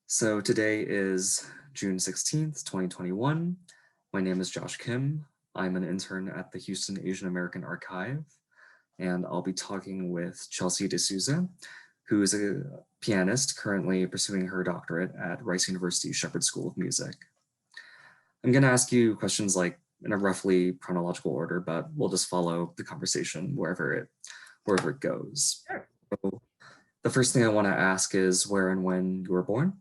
So today is June 16th, 2021. My name is Josh Kim. I'm an intern at the Houston Asian American Archive, and I'll be talking with Chelsea Souza, who is a pianist currently pursuing her doctorate at Rice University Shepherd School of Music. I'm going to ask you questions like in a roughly chronological order, but we'll just follow the conversation wherever it goes. Sure. So the first thing I want to ask is where and when you were born?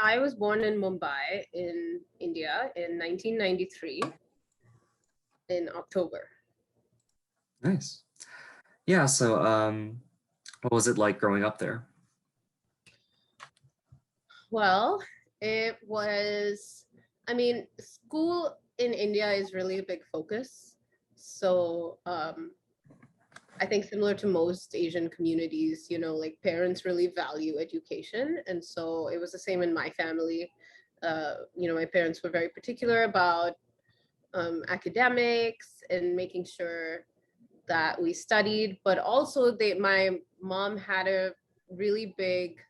I was born in Mumbai in India in 1993 in October. Nice. Yeah, so what was it like growing up there? Well, it was, school in India is really a big focus. So I think similar to most Asian communities, like parents really value education. And so it was the same in my family. My parents were very particular about academics and making sure that we studied, but also my mom had a really big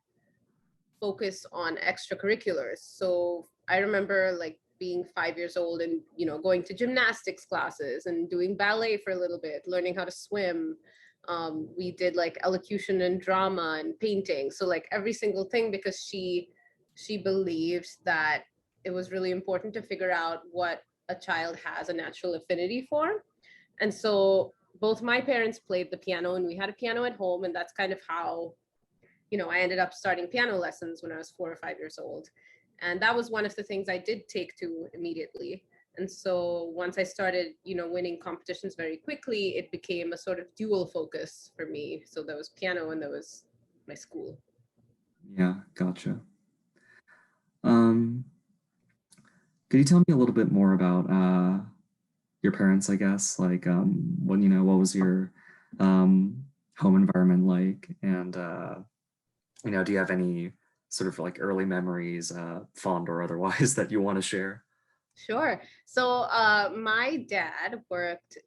focus on extracurriculars. So I remember like being 5 years old and going to gymnastics classes and doing ballet for a little bit, learning how to swim. We did like elocution and drama and painting, so like every single thing, because she believed that it was really important to figure out what a child has a natural affinity for. And so both my parents played the piano, and we had a piano at home, and that's kind of how I ended up starting piano lessons when I was 4 or 5 years old. And that was one of the things I did take to immediately. And so once I started, winning competitions very quickly, it became a sort of dual focus for me. So there was piano and there was my school. Yeah, gotcha. Could you tell me a little bit more about your parents, I guess? Like, what was your home environment like? And, do you have any sort of like early memories, fond or otherwise, that you want to share? Sure. So my dad worked,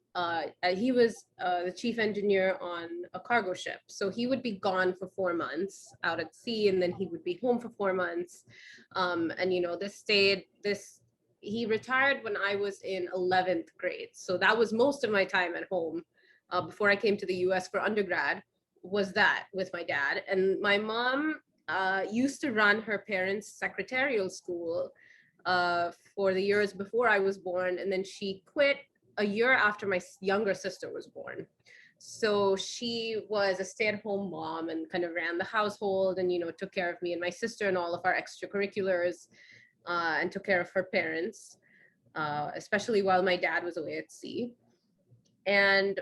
he was the chief engineer on a cargo ship. So he would be gone for 4 months out at sea, and then he would be home for 4 months. He retired when I was in 11th grade. So that was most of my time at home before I came to the US for undergrad, was that with my dad. And my mom used to run her parents' secretarial school for the years before I was born. And then she quit a year after my younger sister was born. So she was a stay-at-home mom and kind of ran the household and, took care of me and my sister and all of our extracurriculars, and took care of her parents, especially while my dad was away at sea. And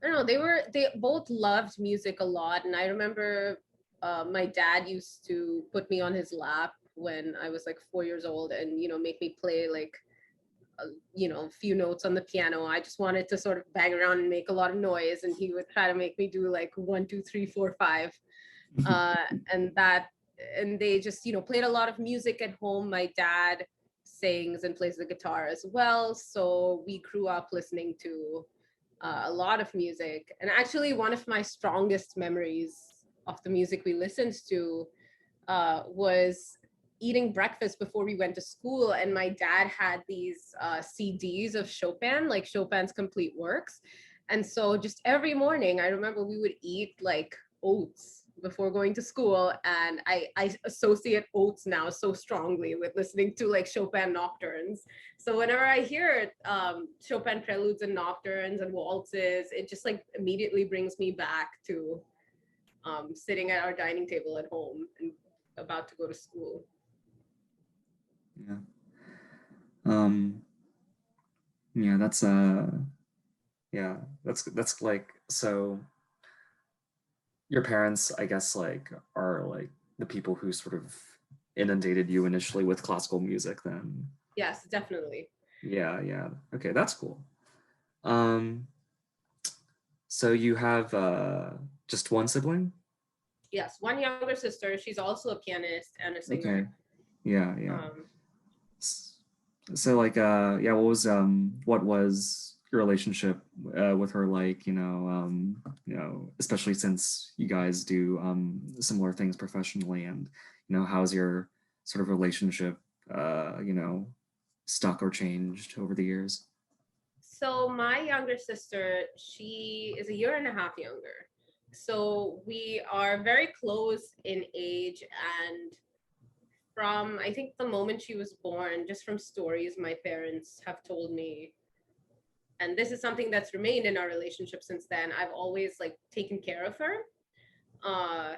I don't know, they both loved music a lot. And I remember my dad used to put me on his lap when I was like 4 years old and, make me play like, a few notes on the piano. I just wanted to sort of bang around and make a lot of noise. And he would try to make me do like 1, 2, 3, 4, 5. And they just, played a lot of music at home. My dad sings and plays the guitar as well. So we grew up listening to a lot of music. And actually one of my strongest memories of the music we listened to was eating breakfast before we went to school, and my dad had these CDs of Chopin, like Chopin's complete works. And so just every morning I remember we would eat like oats before going to school, and I associate oats now so strongly with listening to like Chopin nocturnes. So whenever I hear Chopin preludes and nocturnes and waltzes, it just like immediately brings me back to sitting at our dining table at home and about to go to school. Yeah. Yeah, that's like, so your parents, I guess, like are like the people who sort of inundated you initially with classical music then. Yes, definitely. Yeah. Okay, that's cool. So you have just one sibling? Yes, one younger sister. She's also a pianist and a singer. Okay. Yeah. So like what was your relationship with her like? Especially since you guys do similar things professionally, and how's your sort of relationship, stuck or changed over the years? So my younger sister, she is a year and a half younger. So we are very close in age, and from I think the moment she was born, just from stories my parents have told me, and this is something that's remained in our relationship since then, I've always like taken care of her. Uh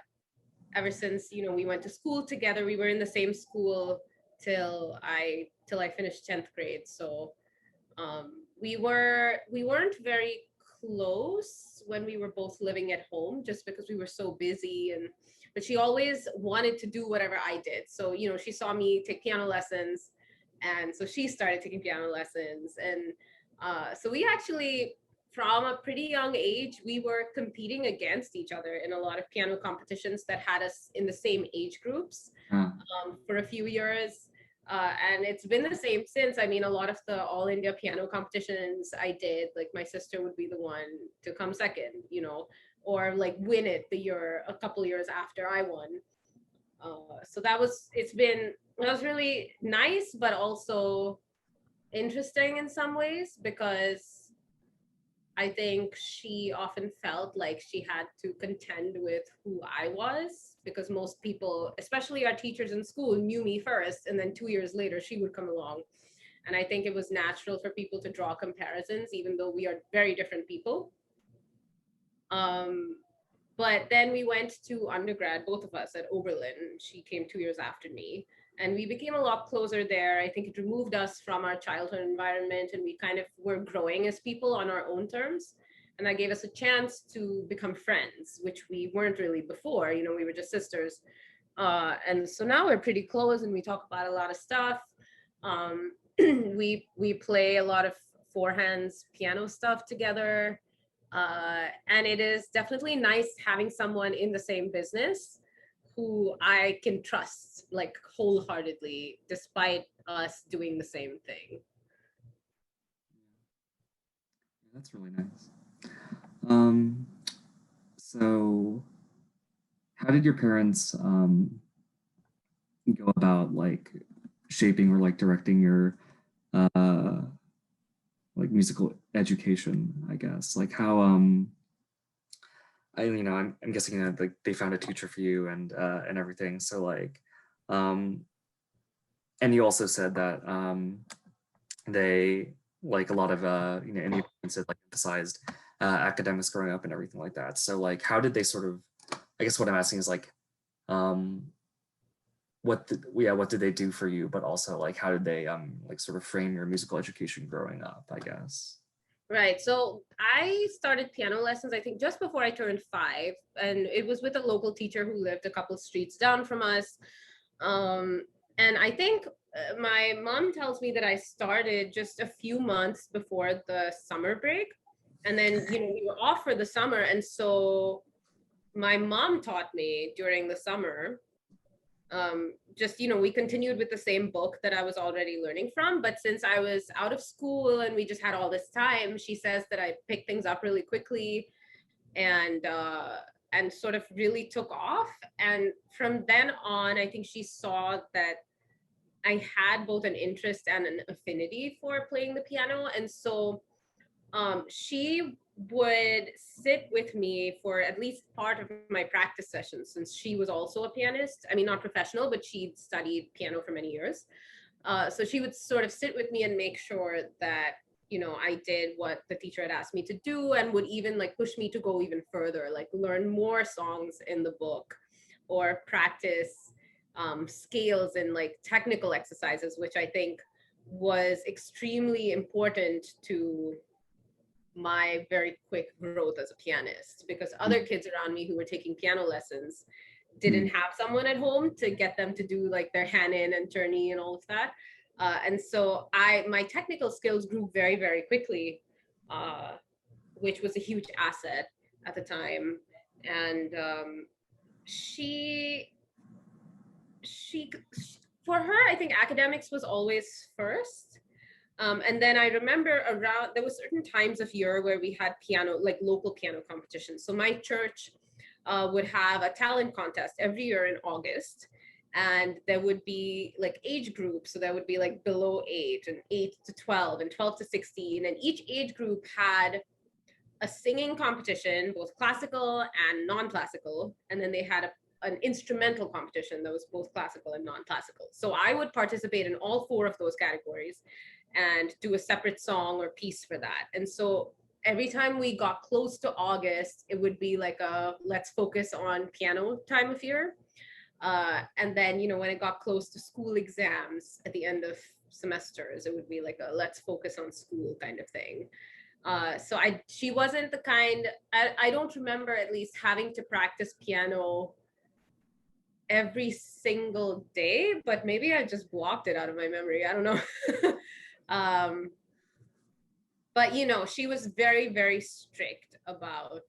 Ever since, we went to school together. We were in the same school till I finished 10th grade. So we weren't very close when we were both living at home, just because we were so busy. And but she always wanted to do whatever I did. So she saw me take piano lessons, and so she started taking piano lessons. And so we actually, from a pretty young age, we were competing against each other in a lot of piano competitions that had us in the same age groups Uh, for a few years. And it's been the same since. I mean, a lot of the All India piano competitions I did, like my sister would be the one to come second, or like win it a couple years after I won. So that was really nice, but also interesting in some ways, because I think she often felt like she had to contend with who I was, because most people, especially our teachers in school, knew me first, and then 2 years later she would come along. And I think it was natural for people to draw comparisons, even though we are very different people. Um, but then we went to undergrad, both of us, at Oberlin. She came 2 years after me, and we became a lot closer there. I think it removed us from our childhood environment, and we kind of were growing as people on our own terms. And that gave us a chance to become friends, which we weren't really before. We were just sisters. And so now we're pretty close, and we talk about a lot of stuff. Um, we play a lot of four hands piano stuff together. And it is definitely nice having someone in the same business who I can trust like wholeheartedly, despite us doing the same thing. that's really nice. Um, so how did your parents go about like shaping or like directing your uh like musical education, I guess? Like how I'm guessing that like they found a teacher for you and everything. So like um and you also said that they like a lot of Indian parents had like emphasized academics growing up and everything like that. So like how did they sort of, I guess what I'm asking is like um what did they do for you, but also like how did they like sort of frame your musical education growing up, I guess? Right. So I started piano lessons, I think, just before I turned 5. And it was with a local teacher who lived a couple streets down from us. Um, and I think my mom tells me that I started just a few months before the summer break. And then, we were off for the summer. And so my mom taught me during the summer. Just, we continued with the same book that I was already learning from. But since I was out of school and we just had all this time, she says that I picked things up really quickly, and sort of really took off. And from then on, I think she saw that I had both an interest and an affinity for playing the piano. And so she would sit with me for at least part of my practice sessions, since she was also a pianist. I mean, not professional, but she'd studied piano for many years. So she would sort of sit with me and make sure that I did what the teacher had asked me to do, and would even like push me to go even further, like learn more songs in the book, or practice scales and like technical exercises, which I think was extremely important to my very quick growth as a pianist, because other kids around me who were taking piano lessons didn't Mm. have someone at home to get them to do like their hand in and journey and all of that. And so my technical skills grew very, very quickly, uh, which was a huge asset at the time. And she, she, for her, I think academics was always first. And then I remember there was certain times of year where we had piano, like local piano competitions. So my church would have a talent contest every year in August. And there would be like age groups. So there would be like below 8 and 8 to 12 and 12 to 16. And each age group had a singing competition, both classical and non-classical. And then they had an instrumental competition that was both classical and non-classical. So I would participate in all 4 of those categories and do a separate song or piece for that. And so every time we got close to August, it would be like a let's focus on piano time of year. And then, when it got close to school exams at the end of semesters, it would be like a let's focus on school kind of thing. So she wasn't the kind, I don't remember at least having to practice piano every single day, but maybe I just blocked it out of my memory. I don't know. But she was very, very strict about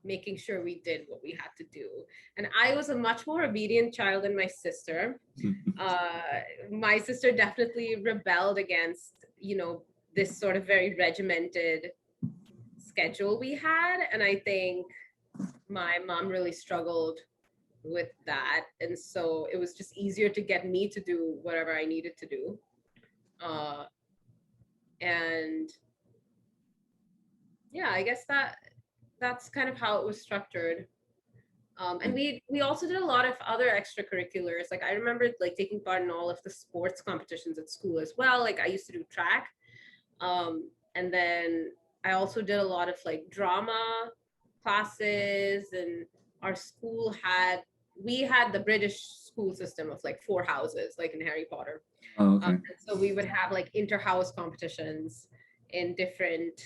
making sure we did what we had to do. And I was a much more obedient child than my sister. My sister definitely rebelled against, this sort of very regimented schedule we had. And I think my mom really struggled with that. And so it was just easier to get me to do whatever I needed to do. And yeah, I guess that's kind of how it was structured. And we also did a lot of other extracurriculars. Like I remember like taking part in all of the sports competitions at school as well. Like I used to do track. And then I also did a lot of like drama classes, and our school we had the British school system of like 4 houses, like in Harry Potter. Oh, okay. So we would have like inter-house competitions in different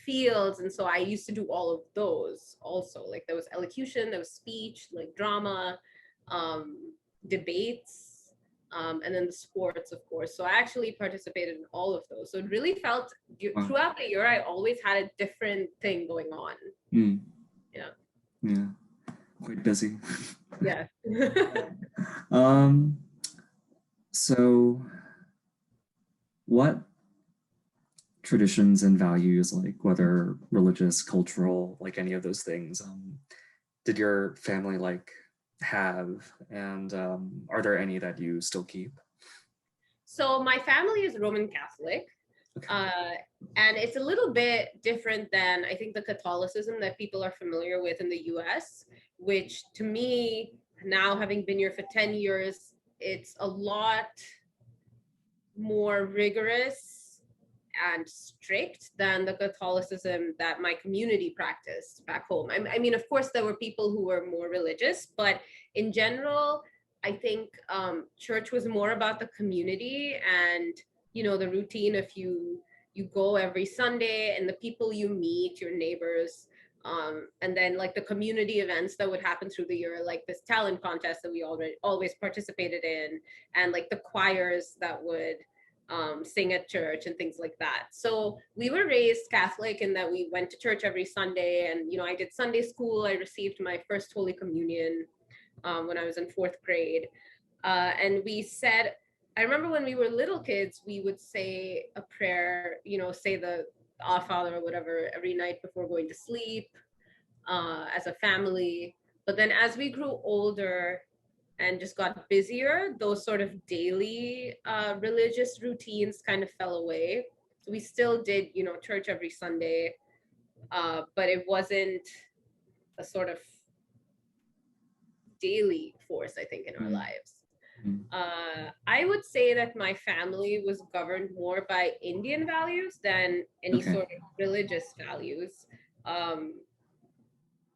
fields, and so I used to do all of those also. Like there was elocution, there was speech, like drama, debates, and then the sports, of course. So I actually participated in all of those. So it really felt throughout the year I always had a different thing going on. Yeah, quite busy. Yeah. So what traditions and values, like whether religious, cultural, like any of those things, did your family like have, and are there any that you still keep? So my family is Roman Catholic. Okay. And it's a little bit different than I think the Catholicism that people are familiar with in the US, which to me, now having been here for 10 years, it's a lot more rigorous and strict than the Catholicism that my community practiced back home. I mean, of course, there were people who were more religious, but in general, I think church was more about the community and, the routine of you go every Sunday and the people you meet, your neighbors, and then like the community events that would happen through the year, like this talent contest that we always participated in, and like the choirs that would sing at church and things like that. So we were raised Catholic in that we went to church every Sunday, and I did Sunday school. I received my first Holy Communion when I was in 4th grade, and I remember when we were little kids, we would say a prayer, say the Our Father or whatever every night before going to sleep as a family. But then as we grew older and just got busier, those sort of daily religious routines kind of fell away. So we still did, church every Sunday, but it wasn't a sort of daily force, I think, in our lives. I would say that my family was governed more by Indian values than any sort of religious values.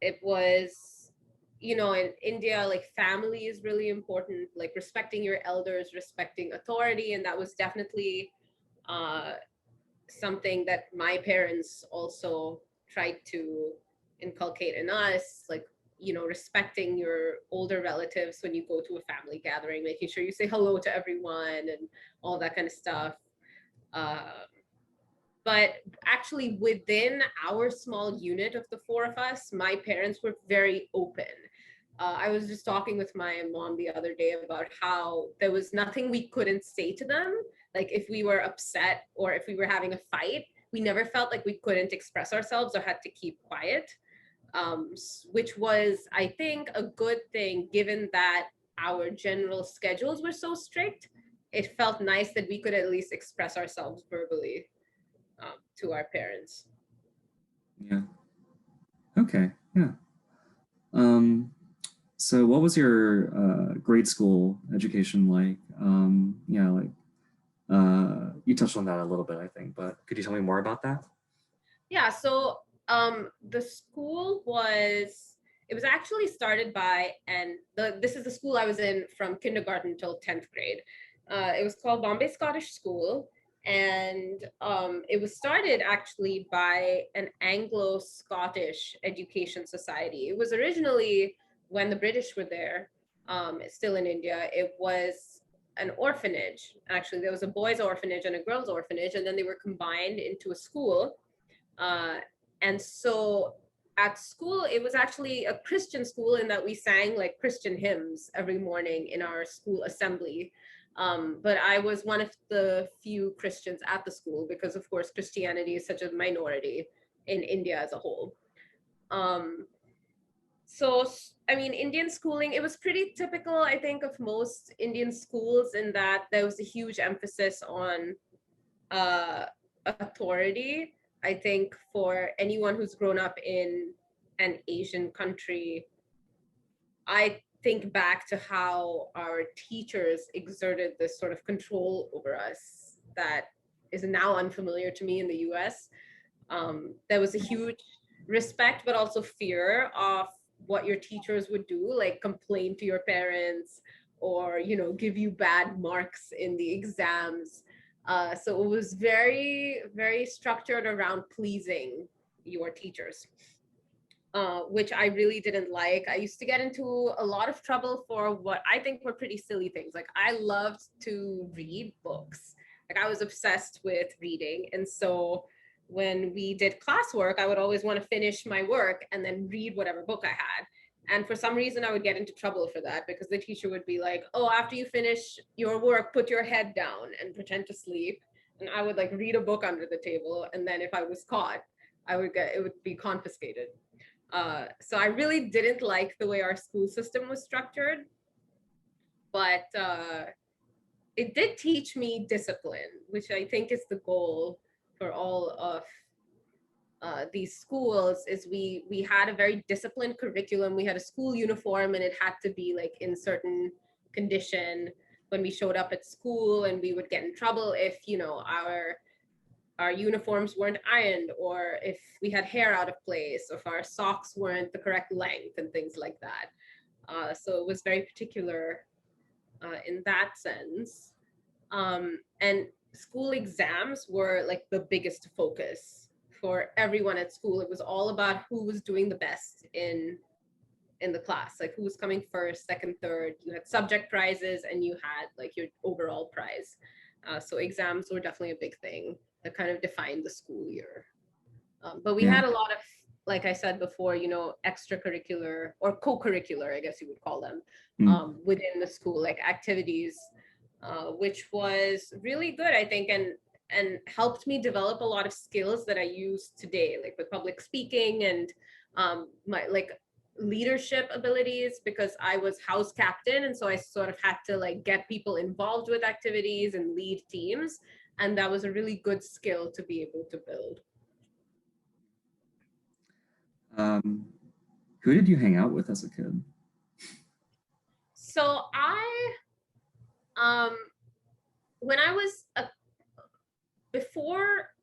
It was, in India, like family is really important, like respecting your elders, respecting authority. And that was definitely something that my parents also tried to inculcate in us, like, respecting your older relatives when you go to a family gathering, making sure you say hello to everyone and all that kind of stuff. But actually within our small unit of the 4 of us, my parents were very open. I was just talking with my mom the other day about how there was nothing we couldn't say to them Like if we were upset or if we were having a fight, we never felt like we couldn't express ourselves or had to keep quiet, which was, I think, a good thing given that our general schedules were so strict. It felt nice that we could at least express ourselves verbally to our parents. Yeah. Okay. Yeah. So what was your grade school education like? Yeah, like you touched on that a little bit, I think, but could you tell me more about that? Yeah, so the school was, it was actually started by, and this is the school I was in from kindergarten till 10th grade. It was called Bombay Scottish School, and it was started actually by an Anglo-Scottish education society. It was originally, when the British were there, still in India, it was an orphanage. Actually, there was a boys' orphanage and a girls' orphanage, and then they were combined into a school. Uh, and so at school, it was actually a Christian school in that we sang like Christian hymns every morning in our school assembly. But I was one of the few Christians at the school because, of course, Christianity is such a minority in India as a whole. Um, so, I mean, Indian schooling, it was pretty typical, I think, of most Indian schools in that there was a huge emphasis on uh, authority. I think for anyone who's grown up in an Asian country, I think back to how our teachers exerted this sort of control over us that is now unfamiliar to me in the US. There was a huge respect, but also fear of what your teachers would do, like complain to your parents or, you know, give you bad marks in the exams. So it was very, very structured around pleasing your teachers, which I really didn't like. I used to get into a lot of trouble for what I think were pretty silly things. Like I loved to read books. Like I was obsessed with reading. And so when we did classwork, I would always want to finish my work and then read whatever book I had. And for some reason, I would get into trouble for that because the teacher would be like, oh, after you finish your work, put your head down and pretend to sleep. And I would like read a book under the table. And then if I was caught, it would be confiscated. So I really didn't like the way our school system was structured, but it did teach me discipline, which I think is the goal for all of these schools. Is we had a very disciplined curriculum. We had a school uniform, and it had to be like in certain condition when we showed up at school, and we would get in trouble if, you know, our uniforms weren't ironed, or if we had hair out of place, or if our socks weren't the correct length and things like that. So it was very particular in that sense. And school exams were like the biggest focus for everyone at school. It was all about who was doing the best in the class, like who was coming first, second, third. You had subject prizes and you had like your overall prize. So exams were definitely a big thing that kind of defined the school year. But we Yeah. had a lot of, like I said before, you know, extracurricular or co-curricular, I guess you would call them, Mm. within the school, like activities, which was really good, I think, and helped me develop a lot of skills that I use today, like with public speaking and my like leadership abilities, because I was house captain, and so I sort of had to like get people involved with activities and lead teams, and that was a really good skill to be able to build. Um, who did you hang out with as a kid? So um when I was before,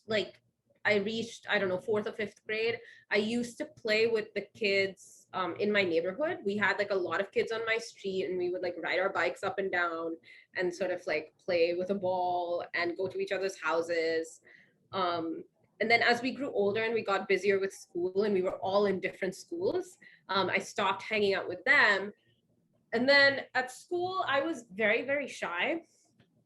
like I reached, I don't know, fourth or fifth grade, I used to play with the kids in my neighborhood. We had like a lot of kids on my street, and we would like ride our bikes up and down and sort of like play with a ball and go to each other's houses. Um, and then as we grew older and we got busier with school and we were all in different schools, I stopped hanging out with them. And then at school, I was very, very shy.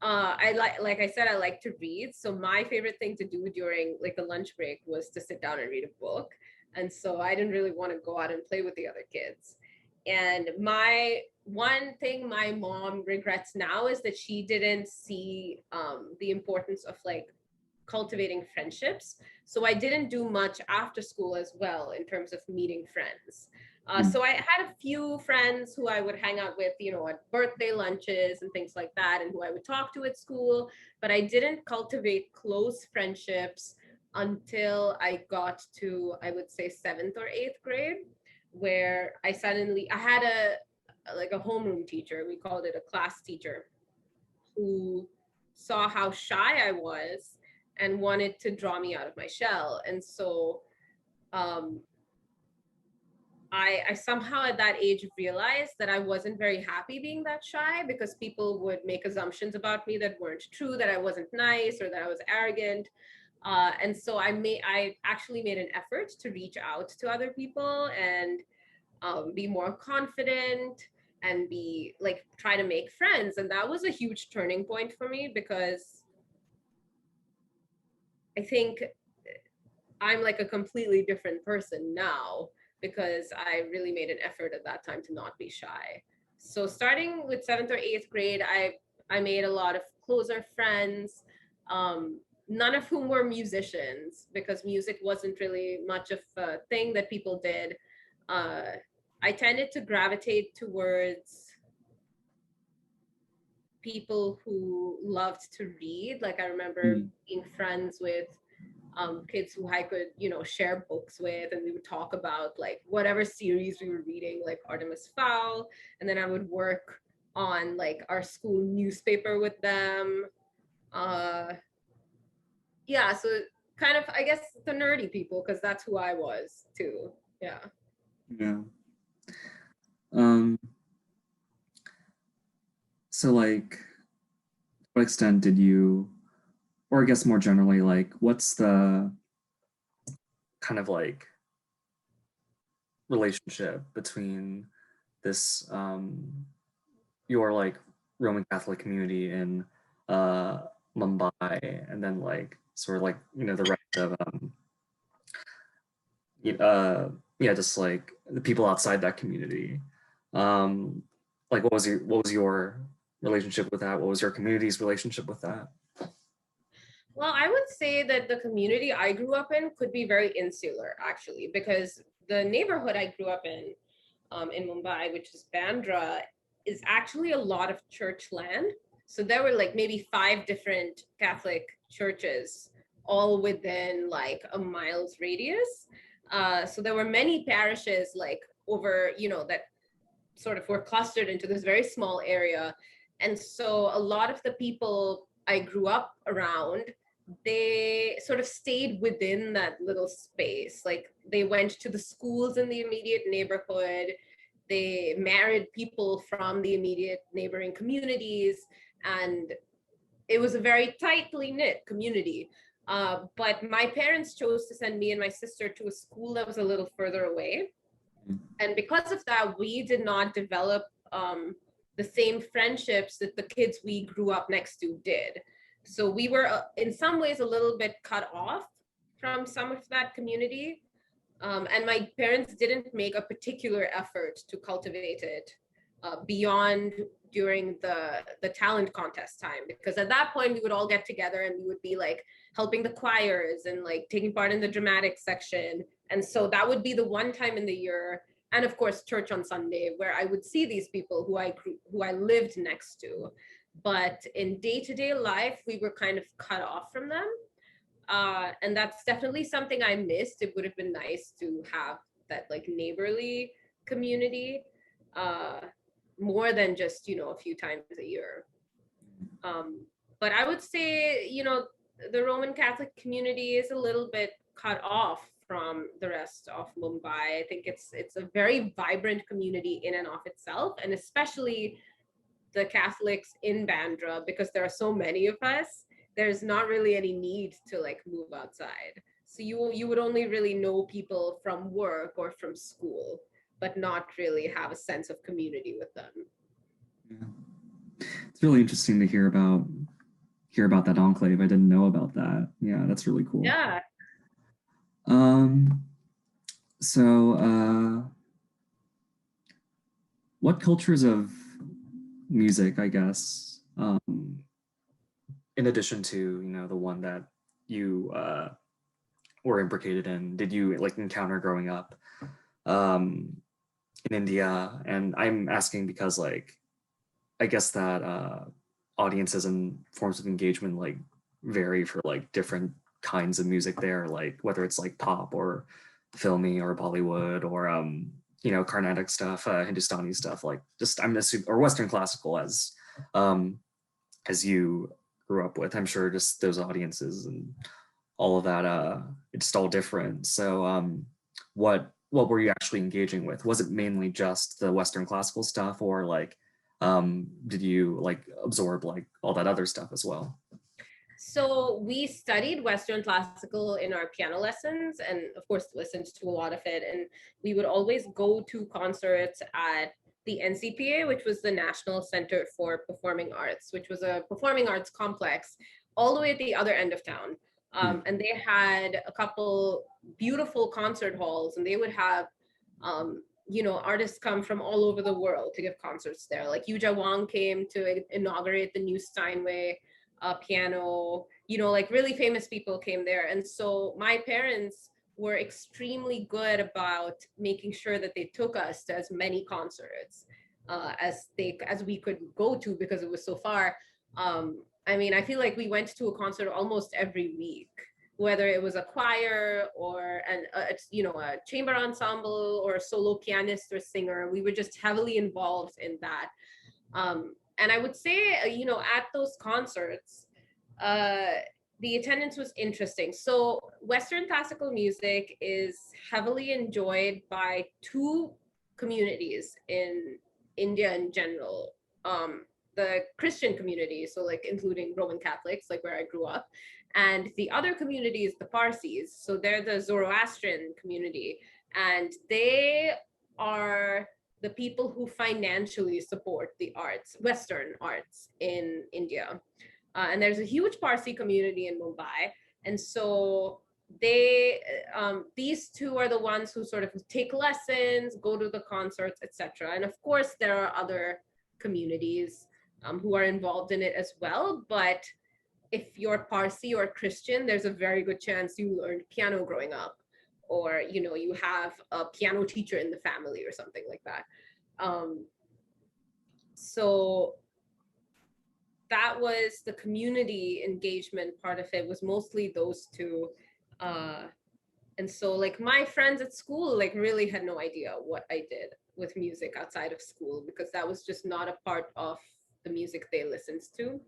Like I said, I like to read. So my favorite thing to do during like the lunch break was to sit down and read a book. And so I didn't really want to go out and play with the other kids. And one thing my mom regrets now is that she didn't see the importance of like cultivating friendships. So I didn't do much after school as well in terms of meeting friends. So I had a few friends who I would hang out with, you know, at birthday lunches and things like that, and who I would talk to at school. But I didn't cultivate close friendships until I got to, I would say, seventh or eighth grade, where I had a homeroom teacher. We called it a class teacher, who saw how shy I was and wanted to draw me out of my shell. And so um, I somehow at that age realized that I wasn't very happy being that shy, because people would make assumptions about me that weren't true, that I wasn't nice or that I was arrogant. And so I actually made an effort to reach out to other people and be more confident and be like try to make friends. And that was a huge turning point for me, because I think I'm like a completely different person now, because I really made an effort at that time to not be shy. So starting with seventh or eighth grade, I made a lot of closer friends, none of whom were musicians, because music wasn't really much of a thing that people did. Uh, I tended to gravitate towards people who loved to read. Like I remember being friends with kids who I could, you know, share books with, and we would talk about like whatever series we were reading, like Artemis Fowl, and then I would work on like our school newspaper with them. Uh, yeah, so kind of, I guess, the nerdy people, because that's who I was too. Yeah. Yeah. So like, to what extent did you, or I guess more generally, like, what's the kind of like relationship between this your like Roman Catholic community in uh Mumbai, and then like sort of like, you know, the rest of yeah, just like the people outside that community. Um like what was your relationship with that? What was your community's relationship with that? Well, I would say that the community I grew up in could be very insular, actually, because the neighborhood I grew up in Mumbai, which is Bandra, is actually a lot of church land. So there were like maybe 5 different Catholic churches, all within like a mile's radius. So there were many parishes like over, you know, that sort of were clustered into this very small area. And so a lot of the people I grew up around, they sort of stayed within that little space. Like they went to the schools in the immediate neighborhood, they married people from the immediate neighboring communities, and it was a very tightly knit community. But my parents chose to send me and my sister to a school that was a little further away. And because of that, we did not develop the same friendships that the kids we grew up next to did. So we were, in some ways, a little bit cut off from some of that community. And my parents didn't make a particular effort to cultivate it beyond during the talent contest time, because at that point we would all get together and we would be like helping the choirs and like taking part in the dramatic section. And so that would be the one time in the year, and of course church on Sunday, where I would see these people who I lived next to. But in day-to-day life, we were kind of cut off from them. And that's definitely something I missed. It would have been nice to have that like neighborly community, uh, more than just, you know, a few times a year. But I would say, you know, the Roman Catholic community is a little bit cut off from the rest of Mumbai. I think it's a very vibrant community in and of itself, and especially the Catholics in Bandra, because there are so many of us, there's not really any need to like move outside. So you would only really know people from work or from school, but not really have a sense of community with them. Yeah. It's really interesting to hear about that enclave. I didn't know about that. Yeah, that's really cool. Yeah. Um, so what cultures of music, I guess, in addition to, you know, the one that you were implicated in, did you like encounter growing up um, in India? And I'm asking because like I guess that audiences and forms of engagement like vary for like different kinds of music there, like whether it's like pop or filmy or Bollywood or you know, Carnatic stuff, Hindustani stuff, like just I'm assuming, or Western classical um as you grew up with. I'm sure just those audiences and all of that it's just all different. So what were you actually engaging with? Was it mainly just the Western classical stuff, or like did you like absorb like all that other stuff as well? So we studied Western classical in our piano lessons, and of course listened to a lot of it. And we would always go to concerts at the NCPA, which was the National Center for Performing Arts, which was a performing arts complex all the way at the other end of town. And they had a couple beautiful concert halls, and they would have artists come from all over the world to give concerts there. Like Yuja Wang came to inaugurate the new Steinway piano, like really famous people came there. And so my parents were extremely good about making sure that they took us to as many concerts as we could go to, because it was so far. I mean, I feel like we went to a concert almost every week, whether it was a choir or a chamber ensemble or a solo pianist or singer. We were just heavily involved in that. And I would say, at those concerts, the attendance was interesting. So Western classical music is heavily enjoyed by two communities in India in general. The Christian community, so like including Roman Catholics, like where I grew up, and the other community is the Parsis. So they're the Zoroastrian community, and they are the people who financially support the arts, Western arts in India. And there's a huge Parsi community in Mumbai. And so these two are the ones who sort of take lessons, go to the concerts, etc. And of course, there are other communities who are involved in it as well. But if you're Parsi or Christian, there's a very good chance you learned piano growing up, or you have a piano teacher in the family or something like that. So that was the community engagement part of it, was mostly those two. And so like my friends at school like really had no idea what I did with music outside of school, because that was just not a part of the music they listened to.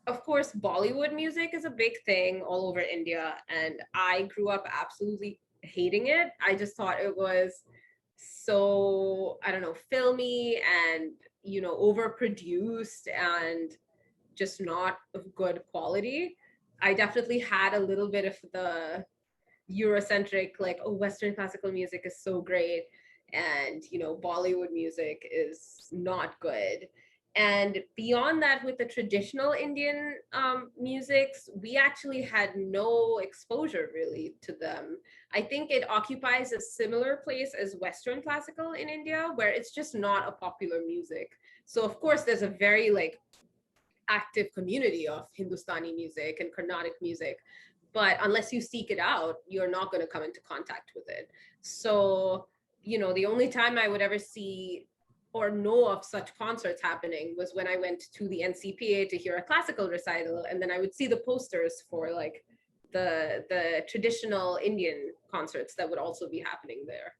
Of course, Bollywood music is a big thing all over India, and I grew up absolutely hating it. I just thought it was so, I don't know, filmy and, overproduced and just not of good quality. I definitely had a little bit of the Eurocentric, like, oh, Western classical music is so great, and, Bollywood music is not good. And beyond that, with the traditional Indian musics, we actually had no exposure really to them. I think it occupies a similar place as Western classical in India, where it's just not a popular music. So of course, there's a very like active community of Hindustani music and Carnatic music, but unless you seek it out, you're not going to come into contact with it. So, the only time I would ever see or know of such concerts happening was when I went to the NCPA to hear a classical recital, and then I would see the posters for like the traditional Indian concerts that would also be happening there.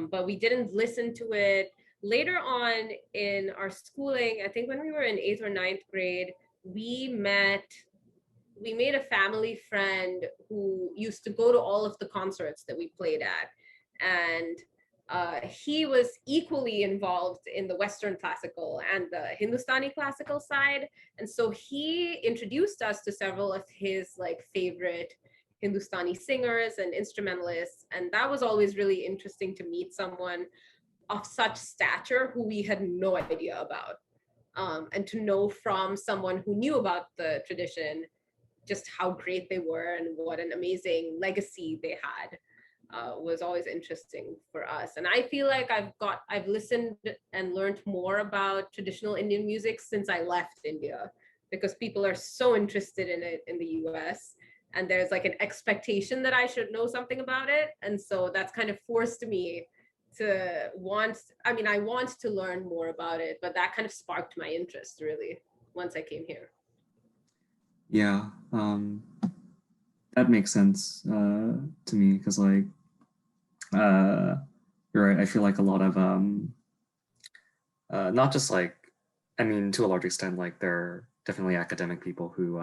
But we didn't listen to it. Later on in our schooling, I think when we were in 8th or 9th grade, we made a family friend who used to go to all of the concerts that we played at. And he was equally involved in the Western classical and the Hindustani classical side. And so he introduced us to several of his like favorite Hindustani singers and instrumentalists. And that was always really interesting to meet someone of such stature who we had no idea about. And to know from someone who knew about the tradition just how great they were and what an amazing legacy they had. was always interesting for us. And I feel like I've listened and learned more about traditional Indian music since I left India, because people are so interested in it in the US. And there's like an expectation that I should know something about it. And so that's kind of forced me to I want to learn more about it, but that kind of sparked my interest really once I came here. Yeah, that makes sense to me because like uh, you're right. I feel like a lot of not just like, I mean, to a large extent, like there are definitely academic people who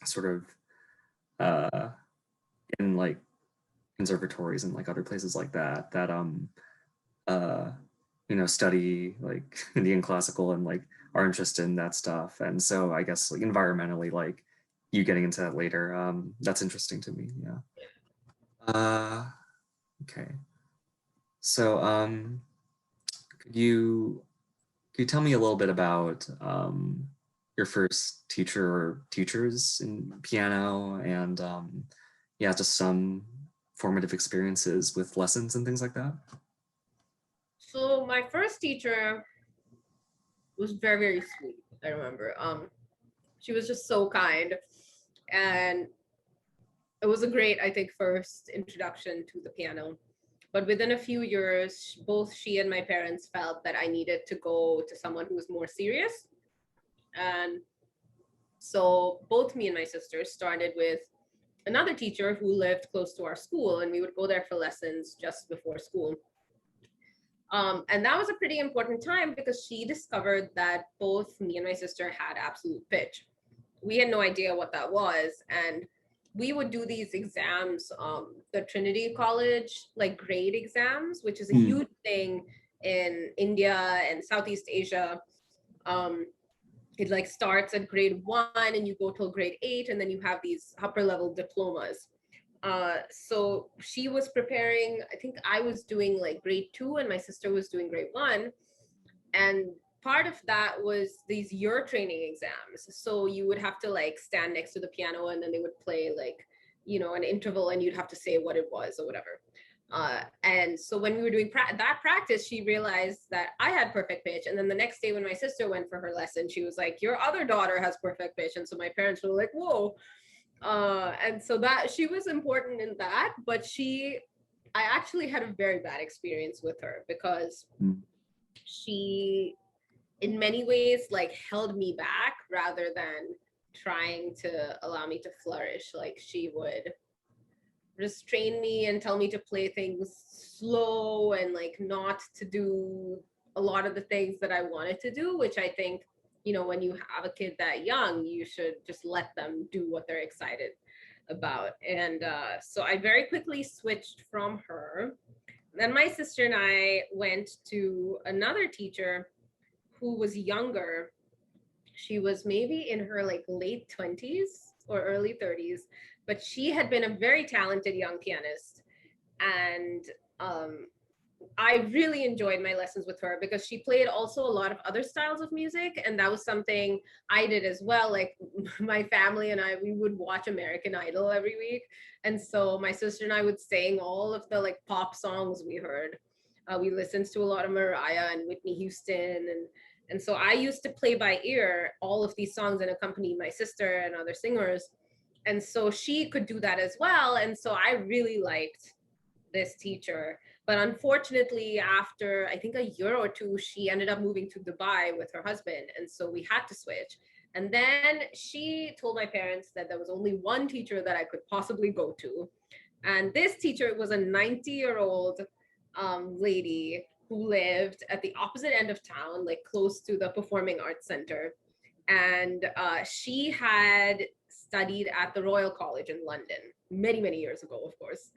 sort of uh, in like conservatories and like other places like that that uh, you know, study like Indian classical and like are interested in that stuff. And so I guess like environmentally, like you getting into that later, that's interesting to me. Yeah. Uh, okay. So could you could you tell me a little bit about your first teacher or teachers in piano and yeah, just some formative experiences with lessons and things like that? So my first teacher was very, very sweet. I remember. She was just so kind. And it was a great, I think, first introduction to the piano. But within a few years, both she and my parents felt that I needed to go to someone who was more serious. And so both me and my sister started with another teacher who lived close to our school, and we would go there for lessons just before school. And that was a pretty important time because she discovered that both me and my sister had absolute pitch. We had no idea what that was. And we would do these exams, the Trinity College, like grade exams, which is a Mm. huge thing in India and Southeast Asia. Um, it like starts at grade 1 and you go till grade 8, and then you have these upper level diplomas. So she was preparing, I think I was doing like grade 2 and my sister was doing grade 1. And part of that was these year training exams. So you would have to like stand next to the piano and then they would play like, you know, an interval and you'd have to say what it was or whatever. And so when we were doing that practice, she realized that I had perfect pitch. And then the next day when my sister went for her lesson, she was like, your other daughter has perfect pitch. And so my parents were like, whoa. And so that she was important in that, but I actually had a very bad experience with her because she in many ways like held me back rather than trying to allow me to flourish. Like she would restrain me and tell me to play things slow and like not to do a lot of the things that I wanted to do, which I think, you know, when you have a kid that young, you should just let them do what they're excited about. And so I very quickly switched from her. Then my sister and I went to another teacher who was younger. She was maybe in her like late 20s or early 30s, but she had been a very talented young pianist. And I really enjoyed my lessons with her because she played also a lot of other styles of music. And that was something I did as well. Like my family and I, we would watch American Idol every week. And so my sister and I would sing all of the like pop songs we heard. We listened to a lot of Mariah and Whitney Houston. And so I used to play by ear all of these songs and accompany my sister and other singers. And so she could do that as well. And so I really liked this teacher. But unfortunately, after I think a year or two, she ended up moving to Dubai with her husband. And so we had to switch. And then she told my parents that there was only one teacher that I could possibly go to. And this teacher was a 90-year-old lady who lived at the opposite end of town, like close to the Performing Arts Center. And she had studied at the Royal College in London many, many years ago, of course.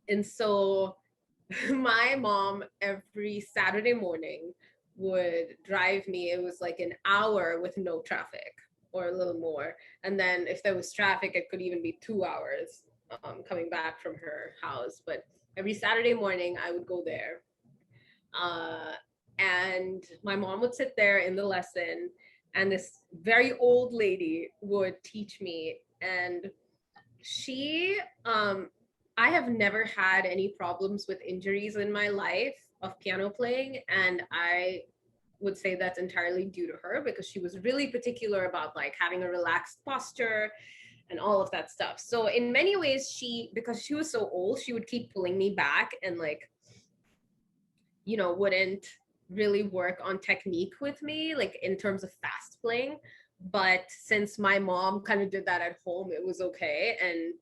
And so my mom every Saturday morning would drive me. It was like an hour with no traffic or a little more. And then if there was traffic, it could even be 2 hours coming back from her house. But every Saturday morning, I would go there. And my mom would sit there in the lesson, and this very old lady would teach me. And she I have never had any problems with injuries in my life of piano playing, and I would say that's entirely due to her because she was really particular about like having a relaxed posture and all of that stuff. So in many ways, because she was so old, she would keep pulling me back and like, wouldn't really work on technique with me, like in terms of fast playing. But since my mom kind of did that at home, it was okay. And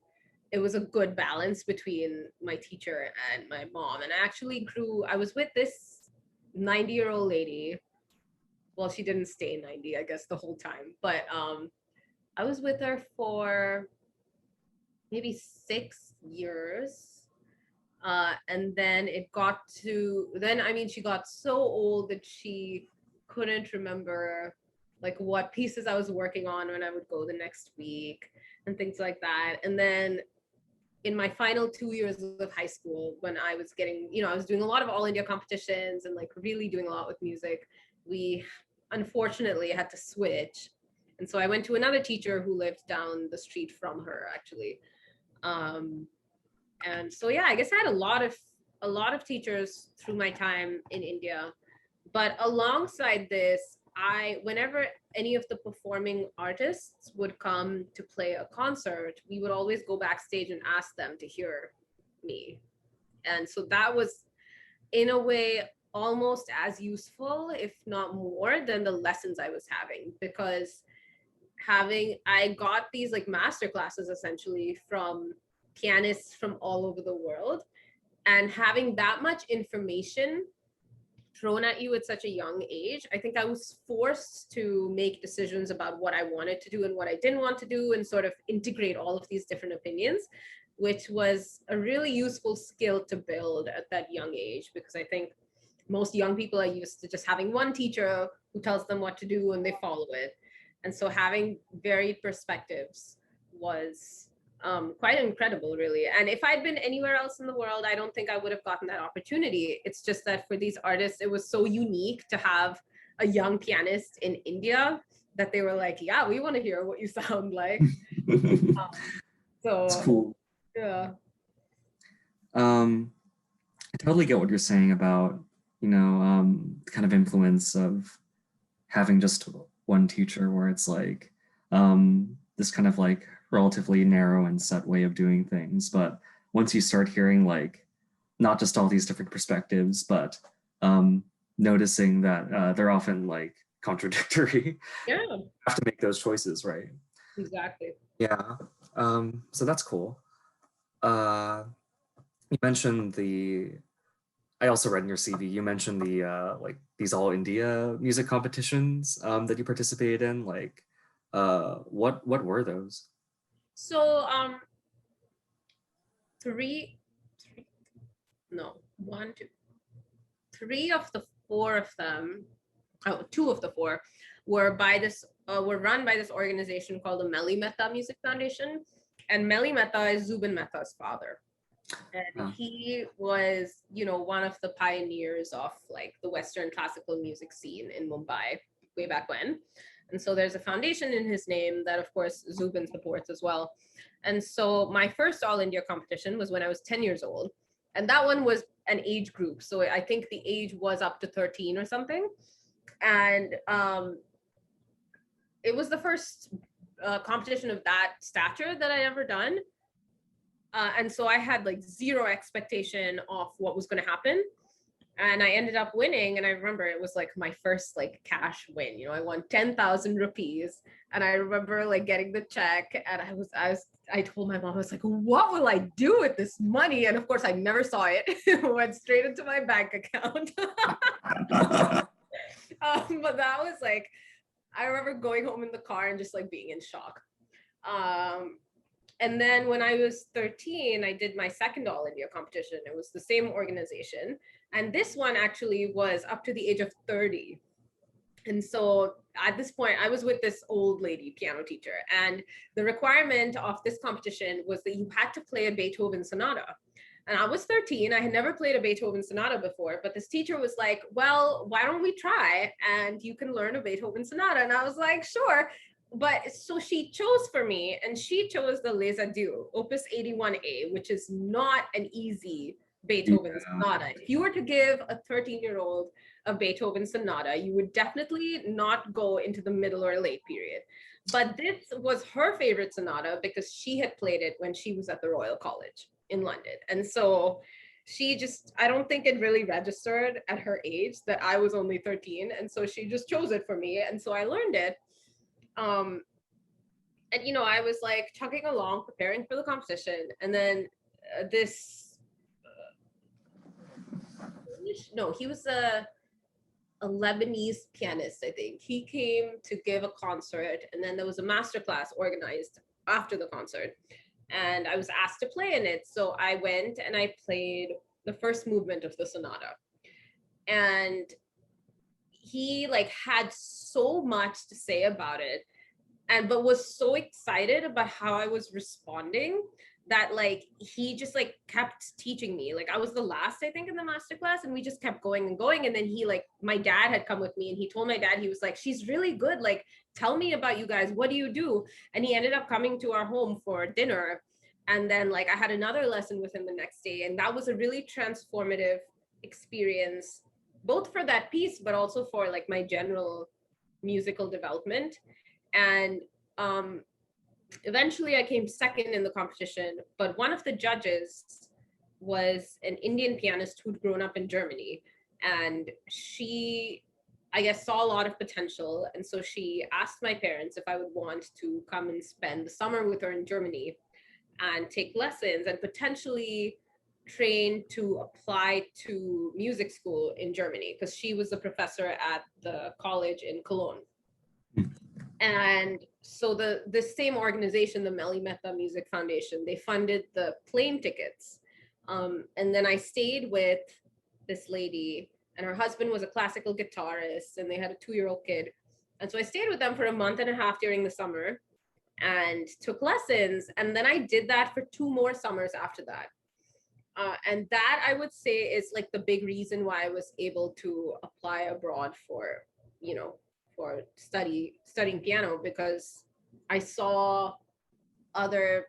it was a good balance between my teacher and my mom. And I was with this 90-year-old lady. Well, she didn't stay 90, I guess, the whole time. But I was with her for maybe 6 years. And then she got so old that she couldn't remember like what pieces I was working on when I would go the next week and things like that. And then in my final 2 years of high school, when I was I was doing a lot of all India competitions and like really doing a lot with music, we unfortunately had to switch. And so I went to another teacher who lived down the street from her, actually. Um, and so yeah, I guess I had a lot of teachers through my time in India. But alongside this, whenever any of the performing artists would come to play a concert, we would always go backstage and ask them to hear me. And so that was, in a way, almost as useful, if not more, than the lessons I was having, because I got these like master classes essentially from pianists from all over the world, and having that much information thrown at you at such a young age, I think I was forced to make decisions about what I wanted to do and what I didn't want to do, and sort of integrate all of these different opinions, which was a really useful skill to build at that young age, because I think most young people are used to just having one teacher who tells them what to do and they follow it. And so having varied perspectives was quite incredible, really. And if I'd been anywhere else in the world, I don't think I would have gotten that opportunity. It's just that for these artists, it was so unique to have a young pianist in India that they were like, yeah, we want to hear what you sound like. It's So cool. yeah. I totally get what you're saying about, the kind of influence of having just one teacher where it's like this kind of like relatively narrow and set way of doing things. But once you start hearing like not just all these different perspectives, but noticing that they're often like contradictory, Yeah, you have to make those choices, right? exactly. Yeah. So that's cool. You mentioned I also read in your CV, you mentioned like these all India music competitions that you participated in. Like, what were those? So three, no, one, two, three of the four of them, oh, two of the four were run by this organization called the Meli Mehta Music Foundation. And Meli Mehta is Zubin Mehta's father. And he was, one of the pioneers of like the Western classical music scene in Mumbai way back when. And so there's a foundation in his name that, of course, Zubin supports as well. And so my first All India competition was when I was 10 years old. And that one was an age group. So I think the age was up to 13 or something. And it was the first competition of that stature that I ever done. And so I had like zero expectation of what was going to happen. And I ended up winning. And I remember it was like my first like cash win. I won 10,000 rupees. And I remember like getting the check, and I told my mom, I was like, what will I do with this money? And of course I never saw it. It went straight into my bank account. But that was like, I remember going home in the car and just like being in shock. And then when I was 13, I did my second All India competition. It was the same organization. And this one actually was up to the age of 30. And so at this point, I was with this old lady piano teacher. And the requirement of this competition was that you had to play a Beethoven sonata. And I was 13. I had never played a Beethoven sonata before, but this teacher was like, well, why don't we try? And you can learn a Beethoven sonata. And I was like, sure. but so she chose for me, and she chose the Les Adieux, Opus 81A, which is not an easy Beethoven Yeah. sonata. If you were to give a 13-year-old a Beethoven sonata, you would definitely not go into the middle or late period. But this was her favorite sonata because she had played it when she was at the Royal College in London. And so she just, I don't think it really registered at her age that I was only 13. And so she just chose it for me. And so I learned it. Um, and I was like chugging along, preparing for the competition, and then this no, he was a Lebanese pianist, I think. He came to give a concert, and then there was a master class organized after the concert, and I was asked to play in it. So I went and I played the first movement of the sonata, and he like had so much to say about it, but was so excited about how I was responding that like he just like kept teaching me. Like I was the last, I think, in the master class, and we just kept going and going. And then he like, my dad had come with me, and he told my dad, he was like, she's really good, like tell me about you guys, what do you do? And he ended up coming to our home for dinner, and then like I had another lesson with him the next day, and that was a really transformative experience, both for that piece but also for like my general musical development. And eventually I came second in the competition, but one of the judges was an Indian pianist who'd grown up in Germany, and she, I guess, saw a lot of potential. And so she asked my parents if I would want to come and spend the summer with her in Germany and take lessons and potentially train to apply to music school in Germany, because she was a professor at the college in Cologne. And so the same organization, the Meli Mehta Music Foundation, they funded the plane tickets. And then I stayed with this lady, and her husband was a classical guitarist, and they had a 2-year-old kid. And so I stayed with them for a month and a half during the summer and took lessons. And then I did that for 2 more summers after that. And that, I would say, is like the big reason why I was able to apply abroad for, for studying piano, because I saw other,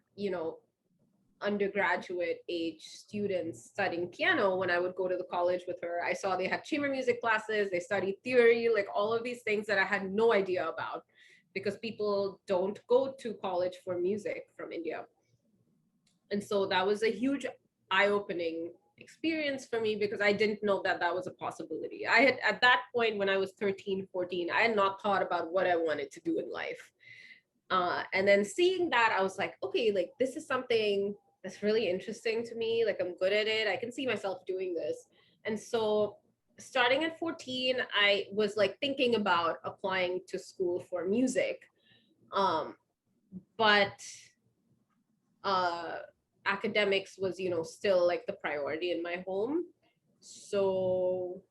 undergraduate age students studying piano when I would go to the college with her. I saw they had chamber music classes, they studied theory, like all of these things that I had no idea about, because people don't go to college for music from India. And so that was a huge eye-opening experience for me, because I didn't know that that was a possibility. I had, at that point when I was 13, 14, I had not thought about what I wanted to do in life. And then seeing that, I was like, okay, like this is something that's really interesting to me. Like I'm good at it. I can see myself doing this. And so starting at 14, I was like thinking about applying to school for music. But academics was, still like the priority in my home. So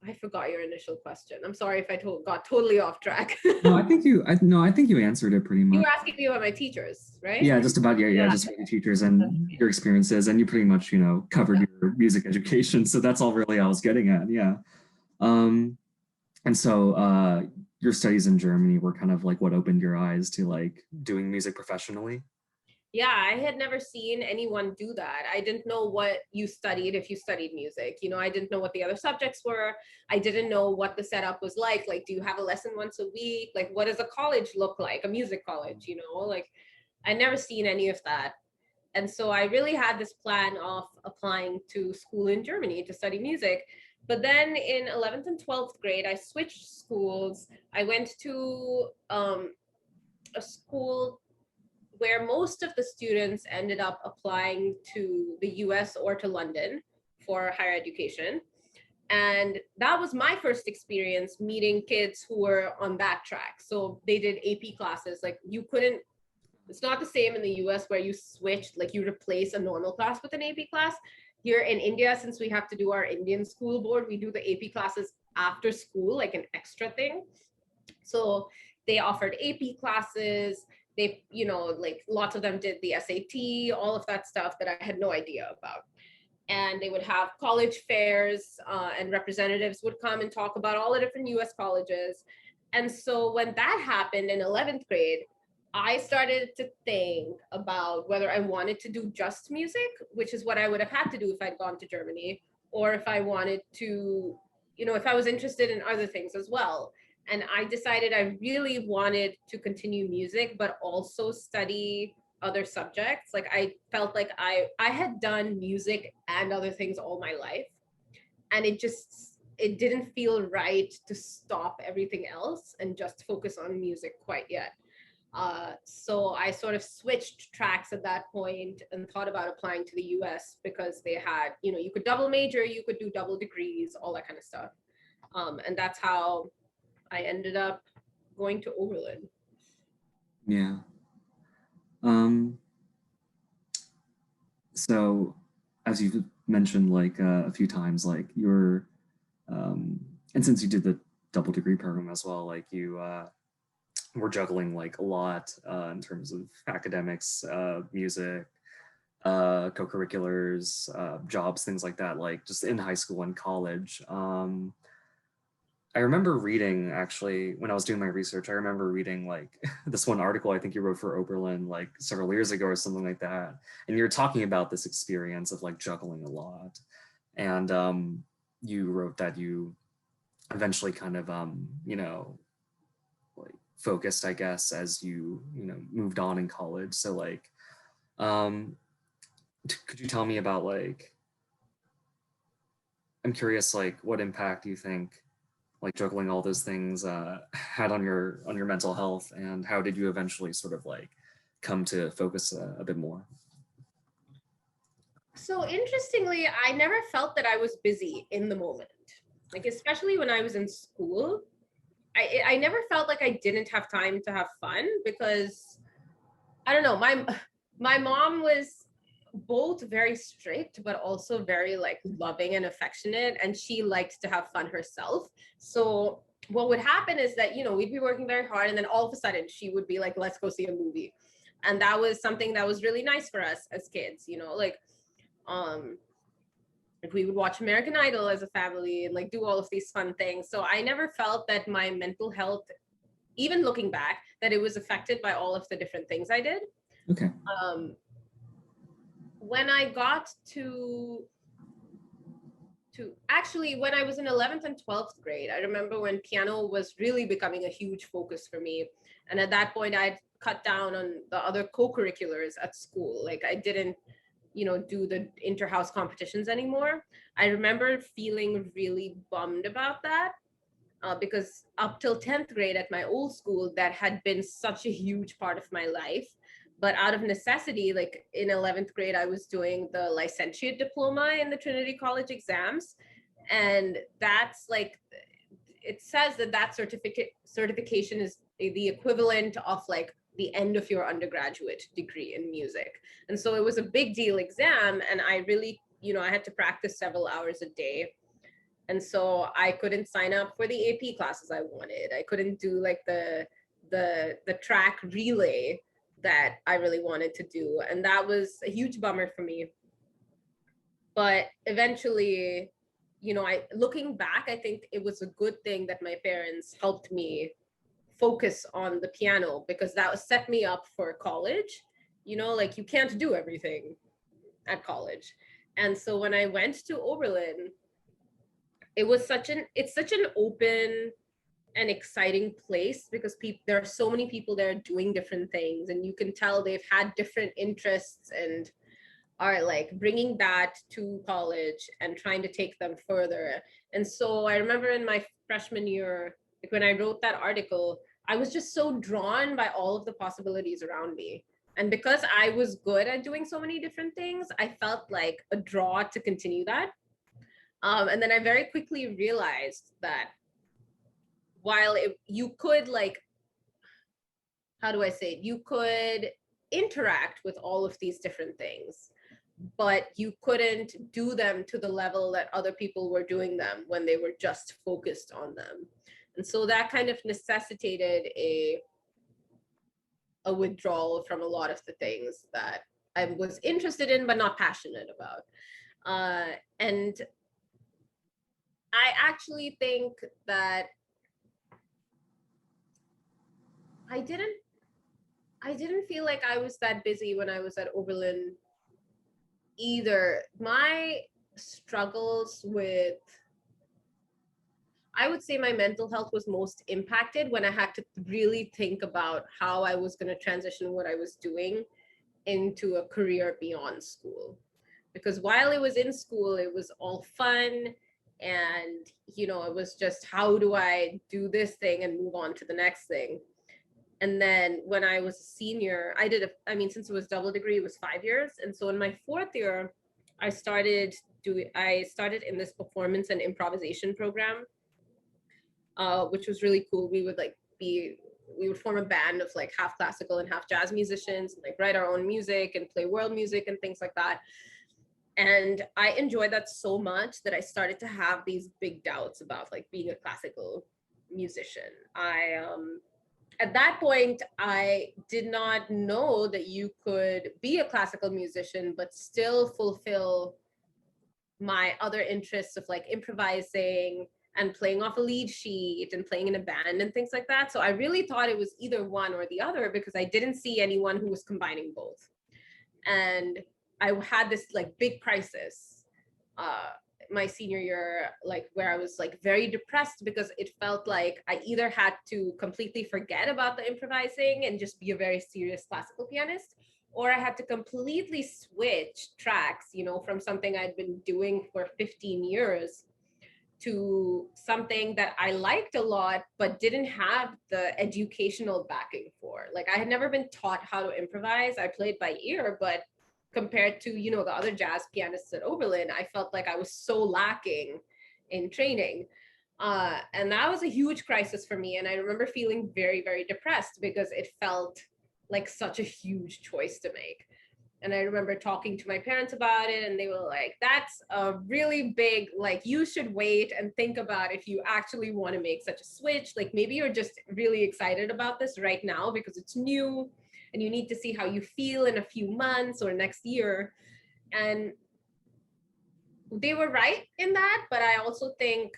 I forgot your initial question. I'm sorry if I got totally off track. No, I think you answered it pretty much. You were asking me about my teachers, right? Yeah, just about just your teachers and your experiences, and you pretty much, covered your music education. So that's all really I was getting at. Yeah. And so your studies in Germany were kind of like what opened your eyes to like doing music professionally? Yeah, I had never seen anyone do that. I didn't know what you studied if you studied music. I didn't know what the other subjects were. I didn't know what the setup was like. Like, do you have a lesson once a week? Like, what does a college look like? A music college, like I never seen any of that. And so I really had this plan of applying to school in Germany to study music. But then in 11th and 12th grade, I switched schools. I went to a school where most of the students ended up applying to the US or to London for higher education. And that was my first experience meeting kids who were on that track. So they did AP classes. Like you couldn't, it's not the same in the US where you switch, like you replace a normal class with an AP class. Here in India, since we have to do our Indian school board, we do the AP classes after school, like an extra thing. So they offered AP classes. They, like lots of them did the SAT, all of that stuff that I had no idea about. And they would have college fairs, and representatives would come and talk about all the different US colleges. And so when that happened in 11th grade, I started to think about whether I wanted to do just music, which is what I would have had to do if I'd gone to Germany, or if I wanted to, if I was interested in other things as well. And I decided I really wanted to continue music, but also study other subjects. Like I felt like I had done music and other things all my life. And it didn't feel right to stop everything else and just focus on music quite yet. So I sort of switched tracks at that point and thought about applying to the US because they had, you could double major, you could do double degrees, all that kind of stuff. And that's how I ended up going to Oberlin. Yeah. So as you've mentioned like a few times, like you're, and since you did the double degree program as well, like you were juggling like a lot in terms of academics, music, co-curriculars, jobs, things like that, like just in high school and college. I remember reading, actually, when I was doing my research, I remember reading like this one article I think you wrote for Oberlin like several years ago or something like that. And you're talking about this experience of like juggling a lot. And you wrote that you eventually kind of, like focused, I guess, as you, moved on in college. So like, um, could you tell me about like, I'm curious, like what impact do you think like juggling all those things had on your mental health, and how did you eventually sort of like come to focus a bit more? So interestingly, I never felt that I was busy in the moment. Like, especially when I was in school, I never felt like I didn't have time to have fun because I don't know, my mom was both very strict but also very like loving and affectionate, and she liked to have fun herself. So what would happen is that we'd be working very hard, and then all of a sudden she would be like, let's go see a movie. And that was something that was really nice for us as kids, like um like we would watch American Idol as a family and like do all of these fun things. So I never felt that my mental health, even looking back, that it was affected by all of the different things I did. Okay. um when I got to actually, when I was in 11th and 12th grade, I remember when piano was really becoming a huge focus for me. And at that point, I'd cut down on the other co-curriculars at school. Like I didn't, do the inter-house competitions anymore. I remember feeling really bummed about that. Because up till 10th grade at my old school, that had been such a huge part of my life. But out of necessity, like in 11th grade, I was doing the licentiate diploma in the Trinity College exams. And that's like, it says that that certification is the equivalent of like the end of your undergraduate degree in music. And so it was a big deal exam. And I really, I had to practice several hours a day. And so I couldn't sign up for the AP classes I wanted. I couldn't do like the track relay that I really wanted to do. And that was a huge bummer for me. But eventually, looking back, I think it was a good thing that my parents helped me focus on the piano, because that set me up for college. Like you can't do everything at college. And so when I went to Oberlin, it's such an open and exciting place, because there are so many people there doing different things, and you can tell they've had different interests and are like bringing that to college and trying to take them further. And so I remember in my freshman year, like when I wrote that article, I was just so drawn by all of the possibilities around me. And because I was good at doing so many different things, I felt like a draw to continue that. And then I very quickly realized that while you could like, how do I say it? You could interact with all of these different things, but you couldn't do them to the level that other people were doing them when they were just focused on them. And so that kind of necessitated a withdrawal from a lot of the things that I was interested in, but not passionate about. And I actually think that I didn't I didn't feel like I was that busy when I was at Oberlin either. My struggles with, I would say my mental health was most impacted when I had to really think about how I was going to transition what I was doing into a career beyond school. Because while it was in school, it was all fun. And, it was just, how do I do this thing and move on to the next thing? And then when I was a senior, since it was double degree, it was 5 years. And so in my fourth year, I started in this performance and improvisation program, which was really cool. We would form a band of like half classical and half jazz musicians, and like write our own music and play world music and things like that. And I enjoyed that so much that I started to have these big doubts about like being a classical musician. At that point, I did not know that you could be a classical musician, but still fulfill my other interests of like improvising and playing off a lead sheet and playing in a band and things like that. So I really thought it was either one or the other because I didn't see anyone who was combining both. And I had this like big crisis my senior year, like where I was like very depressed because it felt like I either had to completely forget about the improvising and just be a very serious classical pianist, or I had to completely switch tracks, from something I'd been doing for 15 years to something that I liked a lot, but didn't have the educational backing for. Like I had never been taught how to improvise. I played by ear, but compared to, the other jazz pianists at Oberlin, I felt like I was so lacking in training. And that was a huge crisis for me. And I remember feeling very, very depressed because it felt like such a huge choice to make. And I remember talking to my parents about it, and they were like, that's a really big, like, you should wait and think about if you actually want to make such a switch. Like, maybe you're just really excited about this right now because it's new and you need to see how you feel in a few months or next year. And they were right in that, but I also think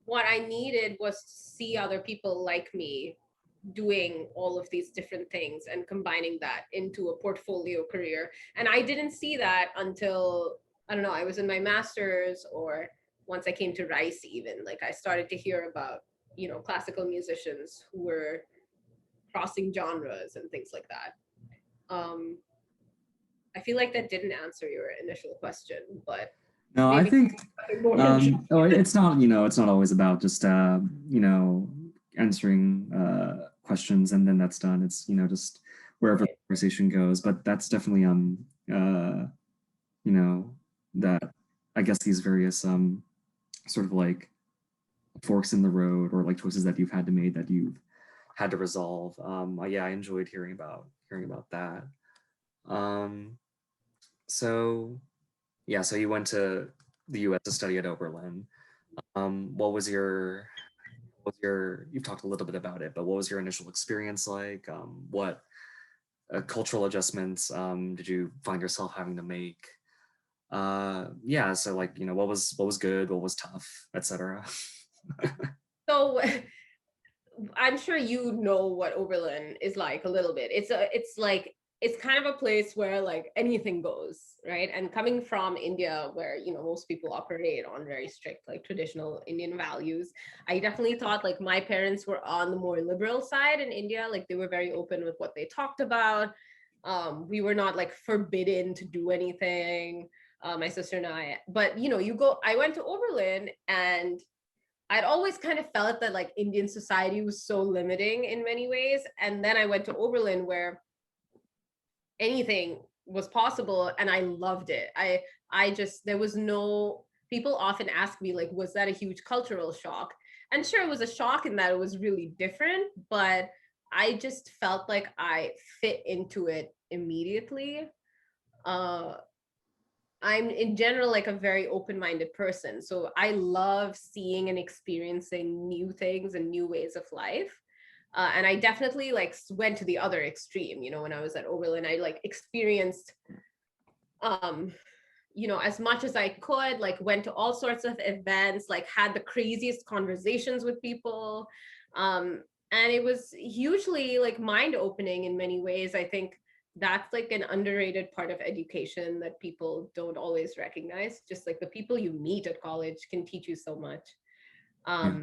what I needed was to see other people like me doing all of these different things and combining that into a portfolio career. And I didn't see that until, I don't know, I was in my master's, or once I came to Rice, even like I started to hear about, classical musicians who were crossing genres and things like that. I feel like that didn't answer your initial question, but No, I maybe think it's not, it's not always about just answering questions and then that's done. It's, just wherever the conversation goes. But that's definitely that I guess these various sort of like forks in the road or like choices that you've had to make that you've had to resolve. Yeah, I enjoyed hearing about that. So yeah, so you went to the US to study at Oberlin. What was your, you've talked a little bit about it, but what was your initial experience like? What cultural adjustments did you find yourself having to make? Yeah, so like, what was good, what was tough, etc. so I'm sure you know what Oberlin is like a little bit. It's kind of a place where like anything goes, right? And coming from India, where most people operate on very strict like traditional Indian values, I definitely thought like my parents were on the more liberal side in India. Like they were very open with what they talked about. We were not like forbidden to do anything. My sister and I, but I went to Oberlin, and I'd always kind of felt that like Indian society was so limiting in many ways. And then I went to Oberlin where anything was possible, and I loved it. I just, there was no, people often ask me like, was that a huge cultural shock? And sure, it was a shock in that it was really different, but I just felt like I fit into it immediately. I'm in general like a very open-minded person. So I love seeing and experiencing new things and new ways of life. And I definitely like went to the other extreme, when I was at Oberlin, I like experienced, as much as I could, like went to all sorts of events, like had the craziest conversations with people. And it was hugely like mind-opening in many ways. I think that's like an underrated part of education that people don't always recognize. Just like the people you meet at college can teach you so much. Yeah. um,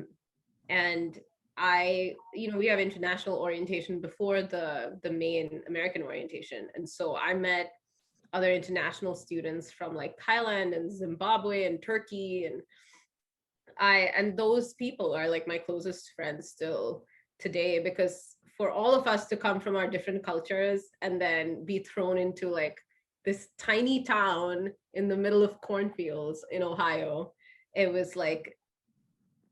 and we have international orientation before the main American orientation, and so I met other international students from like Thailand and Zimbabwe and Turkey, and those people are like my closest friends still today, because for all of us to come from our different cultures and then be thrown into like this tiny town in the middle of cornfields in Ohio, it was like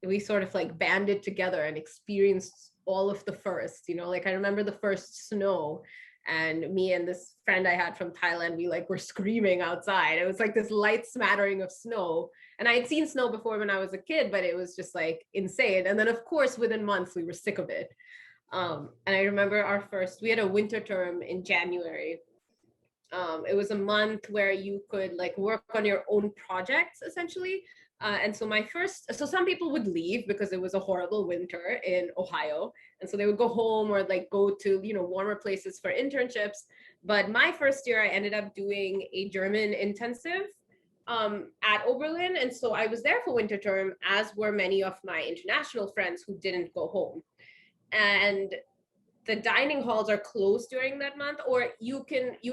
we sort of like banded together and experienced all of the first, like I remember the first snow, and me and this friend I had from Thailand, we like were screaming outside. It was like this light smattering of snow, and I had seen snow before when I was a kid, but it was just like insane. And then of course within months we were sick of it. And I remember we had a winter term in January. It was a month where you could like work on your own projects essentially. And so some people would leave because it was a horrible winter in Ohio. And so they would go home or like go to, warmer places for internships. But my first year, I ended up doing a German intensive at Oberlin. And so I was there for winter term, as were many of my international friends who didn't go home. And the dining halls are closed during that month, or you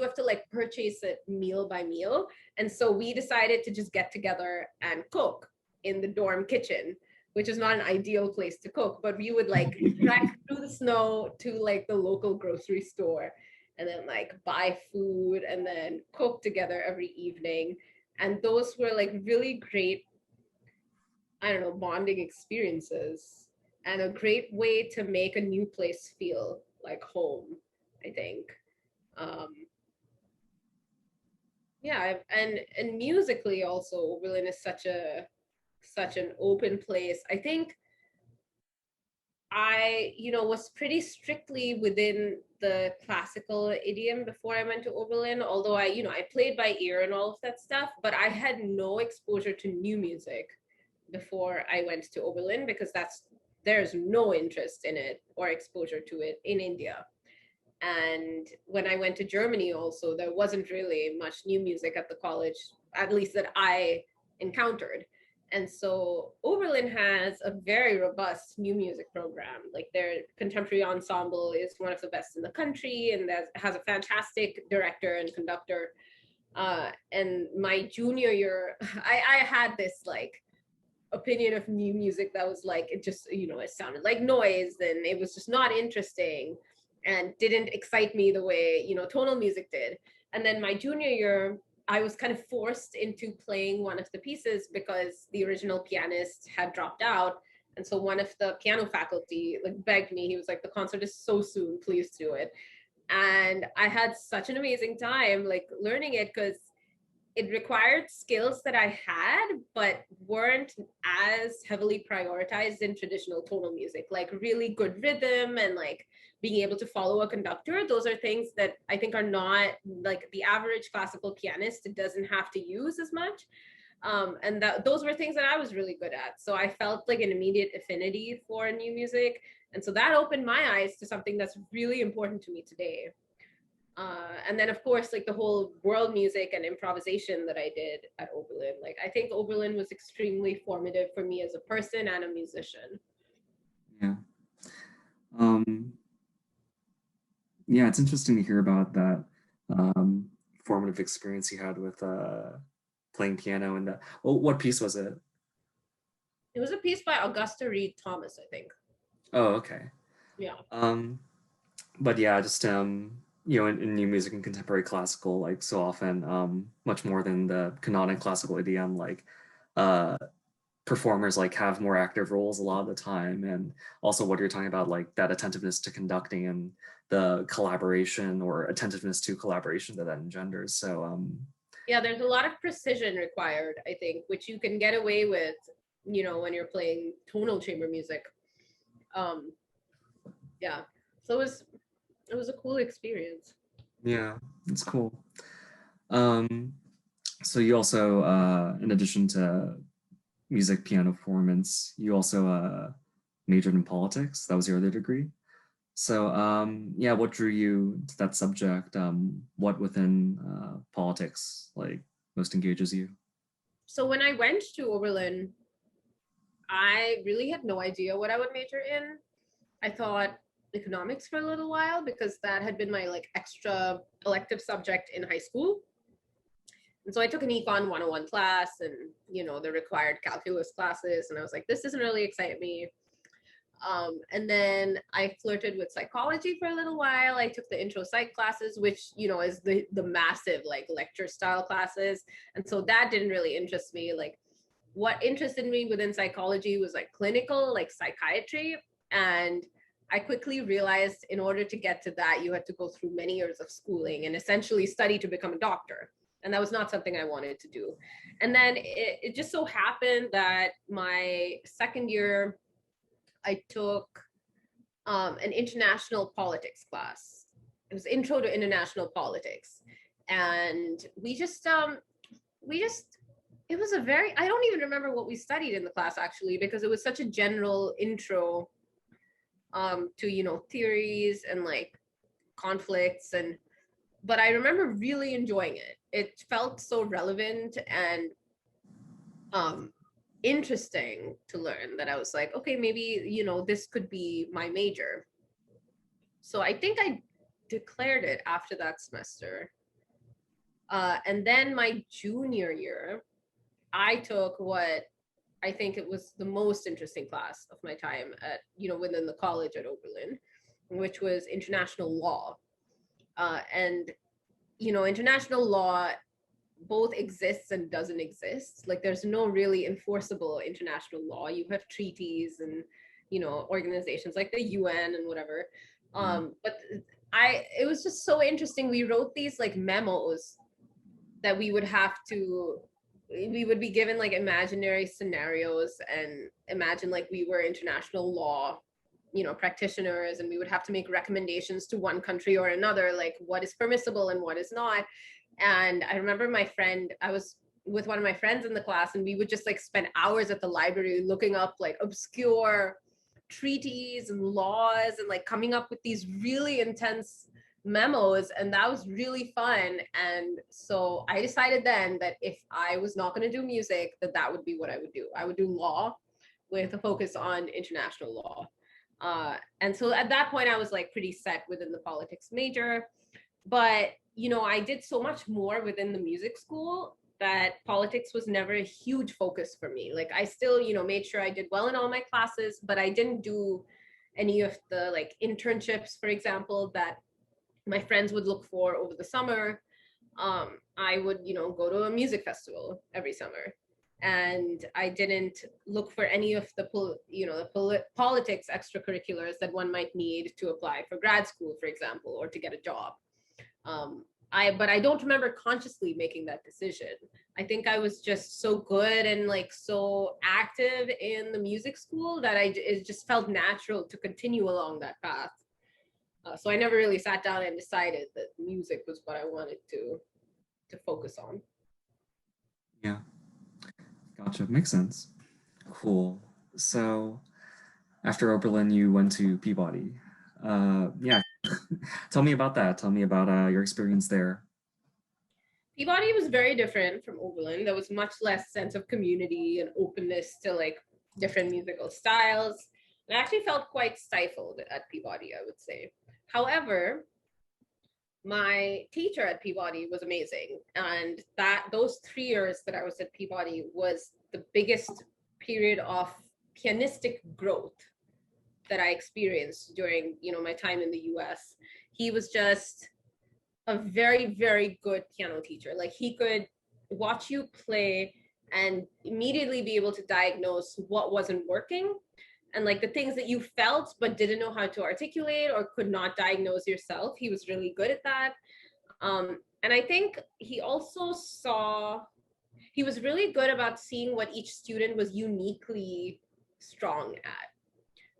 have to like purchase it meal by meal. And so we decided to just get together and cook in the dorm kitchen, which is not an ideal place to cook, but we would like trek through the snow to like the local grocery store and then like buy food and then cook together every evening. And those were like really great, I don't know, bonding experiences, and a great way to make a new place feel like home, I think. Um, yeah, and musically also, Oberlin is such an open place. I think I, was pretty strictly within the classical idiom before I went to Oberlin, although I played by ear and all of that stuff, but I had no exposure to new music before I went to Oberlin, because there's no interest in it or exposure to it in India. And when I went to Germany also, there wasn't really much new music at the college, at least that I encountered. And so Oberlin has a very robust new music program. Like their contemporary ensemble is one of the best in the country, and that has a fantastic director and conductor. And my junior year, I had this like opinion of new music that was like, it just, it sounded like noise, and it was just not interesting and didn't excite me the way, tonal music did. And then my junior year, I was kind of forced into playing one of the pieces because the original pianist had dropped out. And so one of the piano faculty like begged me. He was like, the concert is so soon, please do it. And I had such an amazing time like learning it, because it required skills that I had, but weren't as heavily prioritized in traditional tonal music, like really good rhythm and like being able to follow a conductor. Those are things that I think are not like the average classical pianist doesn't have to use as much. And those were things that I was really good at. So I felt like an immediate affinity for new music. And so that opened my eyes to something that's really important to me today. And then of course like the whole world music and improvisation that I did at Oberlin, like I think Oberlin was extremely formative for me as a person and a musician. Yeah. Um, yeah, it's interesting to hear about that formative experience you had with playing piano. And that. Well, what piece was it? It was a piece by Augusta Reed Thomas, I think. Oh, okay. Yeah. Um, but yeah, just in new music and contemporary classical, like so often, much more than the canonic classical idiom, like uh, performers like have more active roles a lot of the time, and also what you're talking about, like that attentiveness to conducting and the collaboration or attentiveness to collaboration that engenders. So Yeah, there's a lot of precision required, I think, which you can get away with, when you're playing tonal chamber music. Um, yeah. So it was a cool experience. yeah, it's cool. Um, so you also, in addition to music piano performance, you also majored in politics. That was your other degree. So, yeah, what drew you to that subject? What within politics like most engages you? So when I went to Oberlin, I really had no idea what I would major in. I thought economics for a little while because that had been my like extra elective subject in high school. And so I took an econ 101 class and, the required calculus classes. And I was like, this doesn't really excite me. And then I flirted with psychology for a little while. I took the intro psych classes, which, is the massive like lecture style classes. And so that didn't really interest me. Like what interested me within psychology was like clinical, like psychiatry. And I quickly realized in order to get to that, you had to go through many years of schooling and essentially study to become a doctor. And that was not something I wanted to do. And then it just so happened that my second year, I took an international politics class. It was intro to international politics. And it was a very, I don't even remember what we studied in the class actually, because it was such a general intro to, theories and like conflicts. But I remember really enjoying it. It felt so relevant and interesting to learn that I was like, okay, maybe, this could be my major. So I think I declared it after that semester. And then my junior year, I took what I think it was the most interesting class of my time at, within the college at Oberlin, which was international law. And, international law both exists and doesn't exist. Like there's no really enforceable international law. You have treaties and, organizations like the UN and whatever. But it was just so interesting. We wrote these like memos that we would be given like imaginary scenarios and imagine like we were international law, practitioners, and we would have to make recommendations to one country or another, like what is permissible and what is not. And I remember I was with one of my friends in the class, and we would just like spend hours at the library looking up like obscure treaties and laws and like coming up with these really intense memos. And that was really fun. And so I decided then that if I was not going to do music, that would be what I would do. I would do law with a focus on international law. And so at that point, I was like pretty set within the politics major. But, I did so much more within the music school that politics was never a huge focus for me. Like I still, made sure I did well in all my classes, but I didn't do any of the like internships, for example, that my friends would look for over the summer. I would, go to a music festival every summer. And I didn't look for any of the, politics extracurriculars that one might need to apply for grad school, for example, or to get a job. But I don't remember consciously making that decision. I think I was just so good and like so active in the music school that it just felt natural to continue along that path. So I never really sat down and decided that music was what I wanted to focus on. Yeah, gotcha. Makes sense. Cool. So after Oberlin, you went to Peabody. Yeah, tell me about that. Tell me about your experience there. Peabody was very different from Oberlin. There was much less sense of community and openness to like different musical styles. And I actually felt quite stifled at Peabody, I would say. However, my teacher at Peabody was amazing. And those 3 years that I was at Peabody was the biggest period of pianistic growth that I experienced during, my time in the US. He was just a very, very good piano teacher. Like he could watch you play and immediately be able to diagnose what wasn't working and like the things that you felt but didn't know how to articulate or could not diagnose yourself. He was really good at that. And I think he was really good about seeing what each student was uniquely strong at.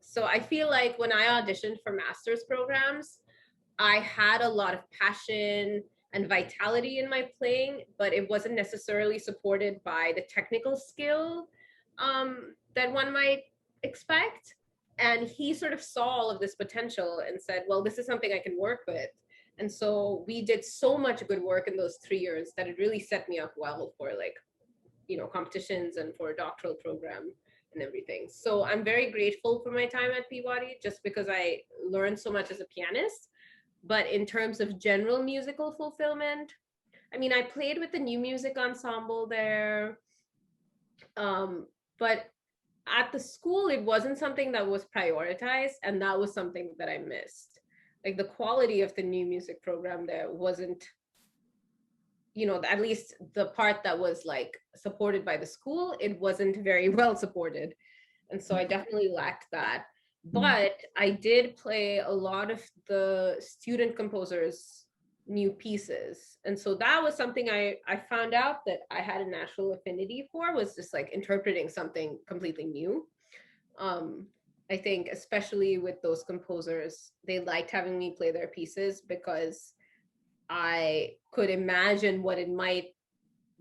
So I feel like when I auditioned for master's programs, I had a lot of passion and vitality in my playing, but it wasn't necessarily supported by the technical skill that one might expect. And he sort of saw all of this potential and said, well, this is something I can work with. And so we did so much good work in those 3 years that it really set me up well for like, competitions and for a doctoral program and everything. So I'm very grateful for my time at Peabody, just because I learned so much as a pianist. But in terms of general musical fulfillment, I mean, I played with the new music ensemble there. But at the school, it wasn't something that was prioritized, and that was something that I missed. Like the quality of the new music program there wasn't, at least the part that was like supported by the school, it wasn't very well supported. And so I definitely lacked that. But I did play a lot of the student composers' new pieces. And so that was something I found out that I had a natural affinity for, was just like interpreting something completely new. I think especially with those composers, they liked having me play their pieces because I could imagine what it might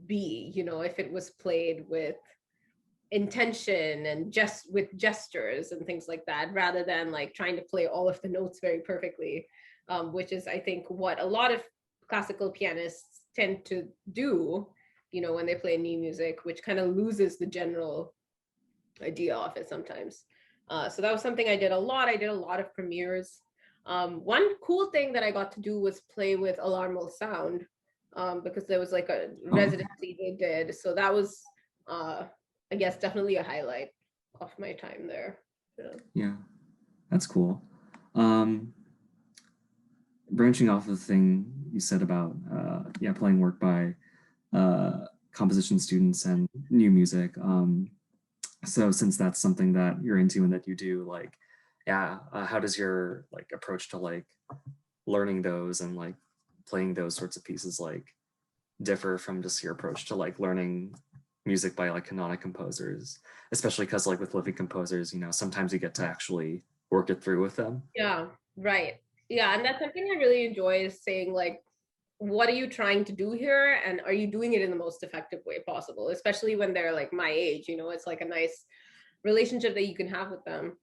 be, if it was played with intention and just with gestures and things like that, rather than like trying to play all of the notes very perfectly, which is, I think, what a lot of classical pianists tend to do, when they play new music, which kind of loses the general idea of it sometimes. So that was something I did a lot. I did a lot of premieres. One cool thing that I got to do was play with Alarmal Sound, because there was like a residency they did. So that was, I guess, definitely a highlight of my time there. Yeah, that's cool. Branching off of the thing you said about playing work by composition students and new music. So since that's something that you're into and that you do, like, how does your like approach to like learning those and like playing those sorts of pieces like differ from just your approach to like learning music by like canonic composers, especially because like with living composers, sometimes you get to actually work it through with them. Yeah, right. Yeah, and that's something I really enjoy, is saying like, what are you trying to do here, and are you doing it in the most effective way possible, especially when they're like my age. It's like a nice relationship that you can have with them.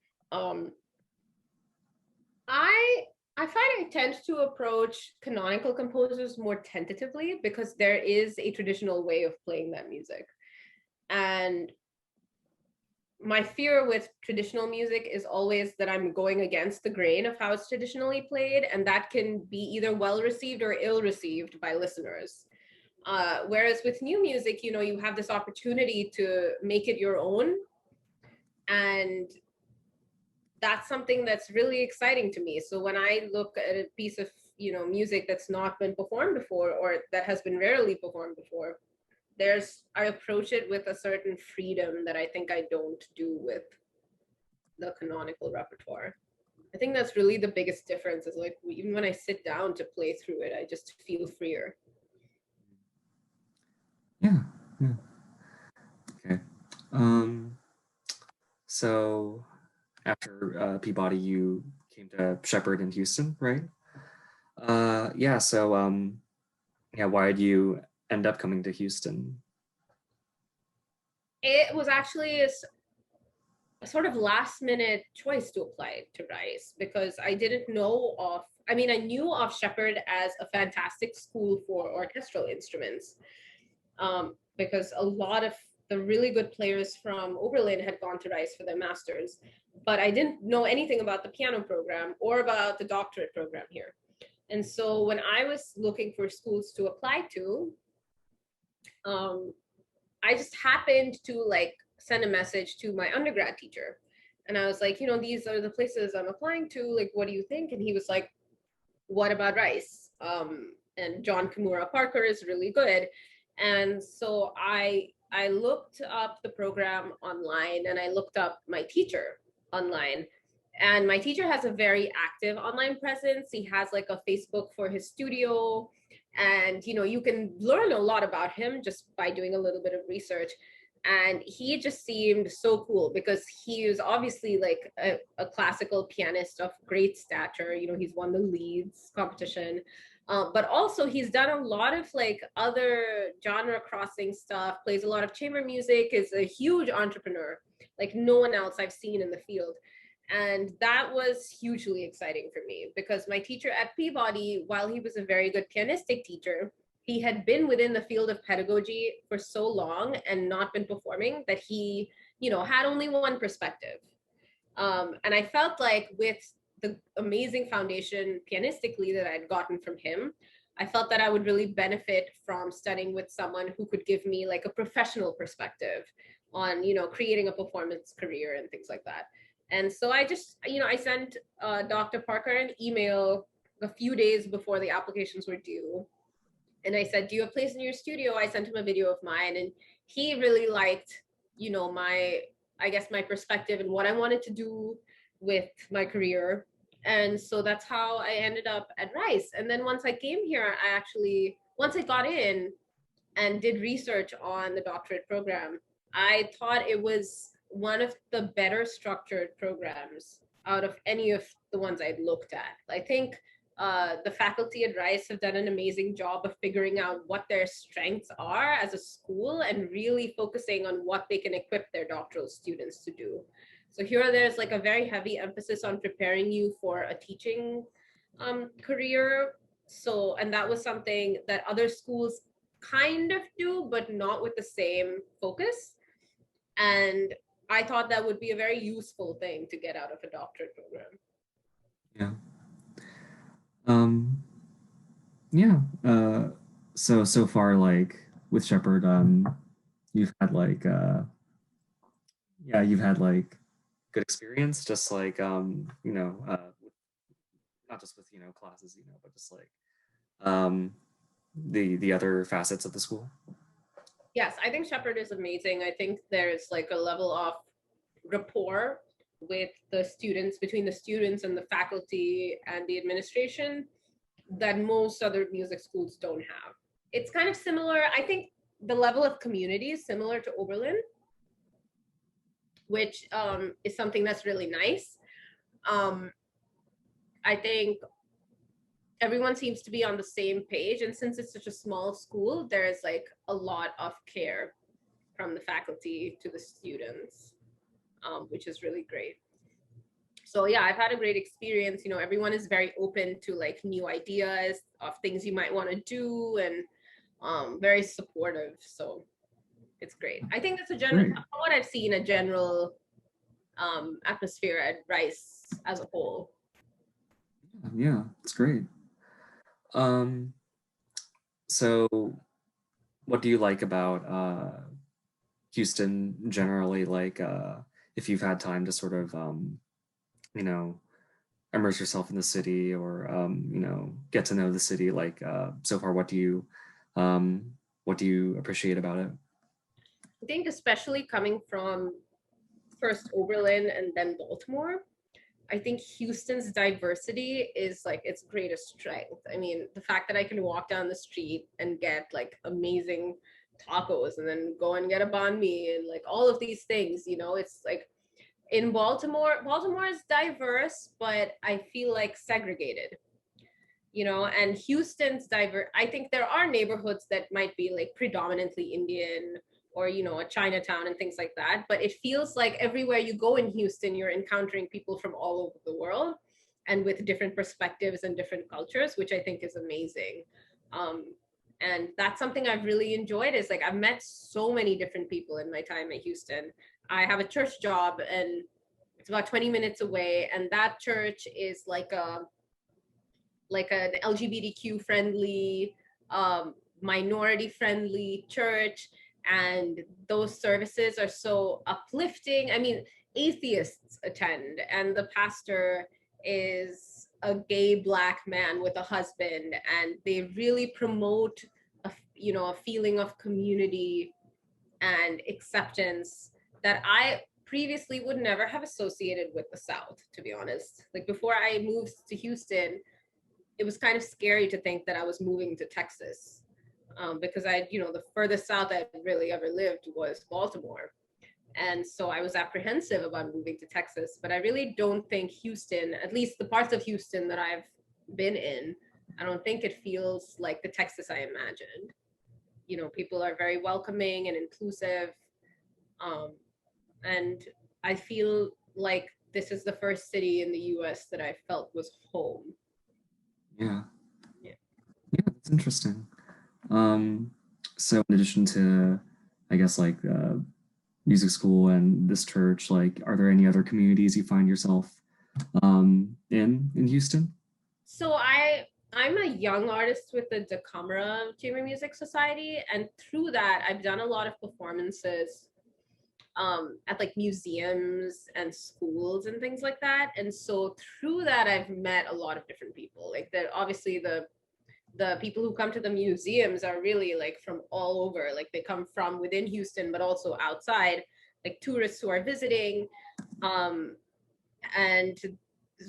I find I tend to approach canonical composers more tentatively, because there is a traditional way of playing that music. And my fear with traditional music is always that I'm going against the grain of how it's traditionally played, and that can be either well received or ill received by listeners. Whereas with new music, you have this opportunity to make it your own, and that's something that's really exciting to me. So when I look at a piece of music that's not been performed before, or that has been rarely performed before, I approach it with a certain freedom that I think I don't do with the canonical repertoire. I think that's really the biggest difference, is like, even when I sit down to play through it, I just feel freer. Yeah. Okay. So after Peabody, you came to Shepherd in Houston, right? Why did you end up coming to Houston? It was actually a sort of last minute choice to apply to Rice, because I didn't know of, I mean, I knew of Shepherd as a fantastic school for orchestral instruments, because a lot of the really good players from Oberlin had gone to Rice for their masters, but I didn't know anything about the piano program or about the doctorate program here. And so when I was looking for schools to apply to, I just happened to like send a message to my undergrad teacher. And I was like, these are the places I'm applying to. Like, what do you think? And he was like, what about Rice? And John Kimura Parker is really good. And so I looked up the program online, and I looked up my teacher online. And my teacher has a very active online presence. He has like a Facebook for his studio. And, you can learn a lot about him just by doing a little bit of research. And he just seemed so cool, because he is obviously like a classical pianist of great stature. He's won the Leeds competition. But also he's done a lot of like other genre crossing stuff, plays a lot of chamber music, is a huge entrepreneur, like no one else I've seen in the field. And that was hugely exciting for me because my teacher at Peabody, while he was a very good pianistic teacher, he had been within the field of pedagogy for so long and not been performing that he, had only one perspective. And I felt like with the amazing foundation pianistically that I'd gotten from him, I felt that I would really benefit from studying with someone who could give me like a professional perspective on, creating a performance career and things like that. And so I just, I sent Dr. Parker an email a few days before the applications were due. And I said, do you have a place in your studio? I sent him a video of mine, and he really liked, I guess my perspective and what I wanted to do with my career. And so that's how I ended up at Rice. And then once I came here, once I got in and did research on the doctorate program, I thought it was one of the better structured programs out of any of the ones I'd looked at. I think the faculty at Rice have done an amazing job of figuring out what their strengths are as a school and really focusing on what they can equip their doctoral students to do. So here there's like a very heavy emphasis on preparing you for a teaching career. So, and that was something that other schools kind of do, but not with the same focus. And I thought that would be a very useful thing to get out of a doctorate program. Yeah. Um, yeah. So far, like with Shepherd, you've had like yeah, you've had like good experience, just like not just with classes, but just like the other facets of the school. Yes, I think Shepherd is amazing. I think there's like a level of rapport with the students, between the students and the faculty and the administration, that most other music schools don't have. It's kind of similar. I think the level of community is similar to Oberlin, which is something that's really nice. I think everyone seems to be on the same page. And since it's such a small school, there's like a lot of care from the faculty to the students, which is really great. So yeah, I've had a great experience. Everyone is very open to like new ideas of things you might want to do, and very supportive. So it's great. I think that's a general, what I've seen, a general atmosphere at Rice as a whole. Yeah, it's great. So what do you like about Houston generally? Like, if you've had time to sort of, you know, immerse yourself in the city, or get to know the city. Like, so far, what do you appreciate about it? I think especially coming from first Oberlin and then Baltimore, I think Houston's diversity is like its greatest strength. I mean, the fact that I can walk down the street and get like amazing tacos and then go and get a banh mi and like all of these things, it's like in Baltimore is diverse, but I feel like segregated, and Houston's diverse. I think there are neighborhoods that might be like predominantly Indian, or a Chinatown and things like that, but it feels like everywhere you go in Houston, you're encountering people from all over the world and with different perspectives and different cultures, which I think is amazing. And that's something I've really enjoyed, is like I've met so many different people in my time at Houston. I have a church job and it's about 20 minutes away, and that church is like an LGBTQ friendly, minority friendly church, and those services are so uplifting. I mean, atheists attend, and the pastor is a gay Black man with a husband, and they really promote a feeling of community and acceptance that I previously would never have associated with the South, to be honest. Like before I moved to Houston, it was kind of scary to think that I was moving to Texas, because the furthest south I really ever lived was Baltimore. And so I was apprehensive about moving to Texas, but I really don't think Houston, at least the parts of Houston that I've been in, I don't think it feels like the Texas I imagined. People are very welcoming and inclusive. And I feel like this is the first city in the US that I felt was home. Yeah. Yeah. Yeah, that's interesting. So in addition to, I guess, like music school and this church, like, are there any other communities you find yourself in Houston? So I'm a young artist with the Da Camera Chamber Music Society, and through that I've done a lot of performances at like museums and schools and things like that. And so through that I've met a lot of different people. Like obviously the people who come to the museums are really like from all over. Like they come from within Houston, but also outside, like tourists who are visiting. And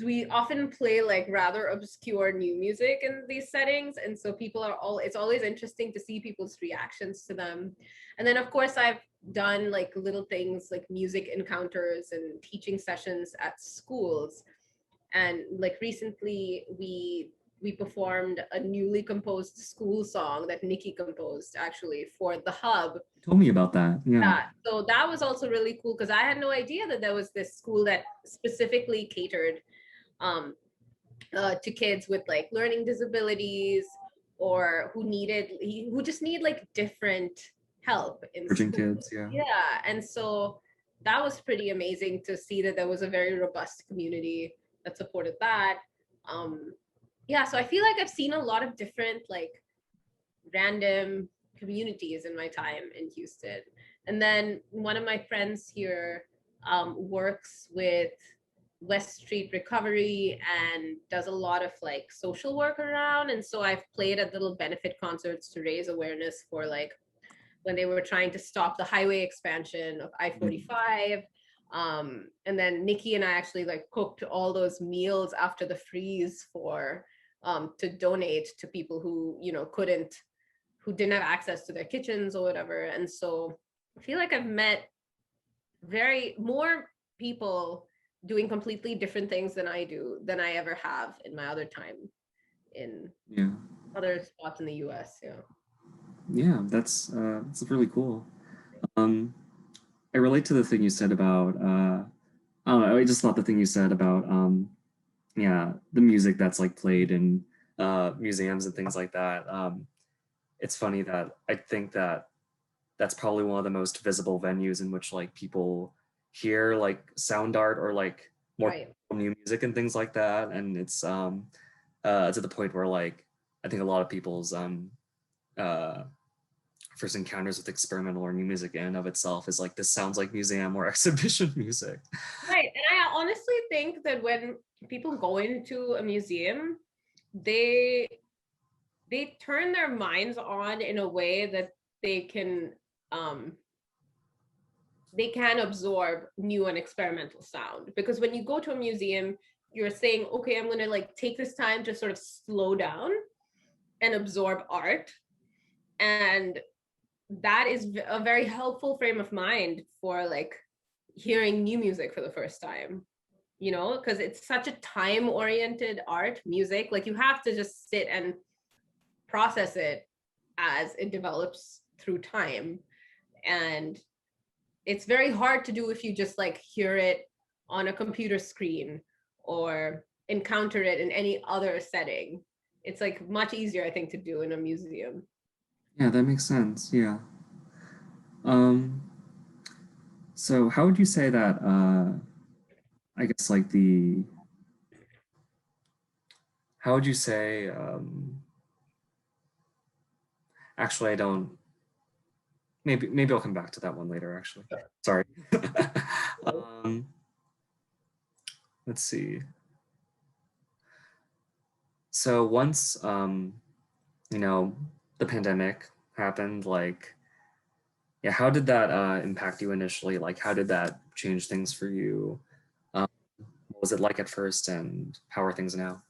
we often play like rather obscure new music in these settings, and so people are all it's always interesting to see people's reactions to them. And then of course I've done like little things like music encounters and teaching sessions at schools. And like recently we performed a newly composed school song that Nikki composed actually for the hub. Told me about that. Yeah. So that was also really cool because I had no idea that there was this school that specifically catered um, to kids with like learning disabilities or who just need like different help in Virgin school. kids, yeah. Yeah, and so that was pretty amazing to see that there was a very robust community that supported that. Yeah, so I feel like I've seen a lot of different like random communities in my time in Houston. And then one of my friends here works with West Street Recovery and does a lot of like social work around. And so I've played at little benefit concerts to raise awareness for like when they were trying to stop the highway expansion of I-45. And then Nikki and I actually like cooked all those meals after the freeze for to donate to people who, you know, who didn't have access to their kitchens or whatever. And so I feel like I've met more people doing completely different things than I ever have in my other time in other spots in the US. Yeah. Yeah, that's really cool. I relate to the thing you said about I don't know, I just thought the thing you said about yeah, the music that's like played in museums and things like that. It's funny that I think that that's probably one of the most visible venues in which like people hear like sound art or like more Right. new music and things like that. And it's to the point where like I think a lot of people's uh first encounters with experimental or new music in and of itself is like this sounds like museum or exhibition music. Right. And I honestly think that when people go into a museum, they turn their minds on in a way that they can um they can absorb new and experimental sound. Because when you go to a museum, you're saying, okay, I'm going to like take this time to sort of slow down and absorb art. And that is a very helpful frame of mind for like hearing new music for the first time, you know, because it's such a time oriented art music. Like you have to just sit and process it as it develops through time. And it's very hard to do if you just like hear it on a computer screen or encounter it in any other setting. It's like much easier, I think, to do in a museum. Yeah, that makes sense. Yeah. Um, so how would you say that I guess like how would you say actually I don't maybe I'll come back to that one later actually. Sorry. um, let's see. So once you know, the pandemic happened, like yeah, how did that impact you initially? Like how did that change things for you? What was it like at first and how are things now?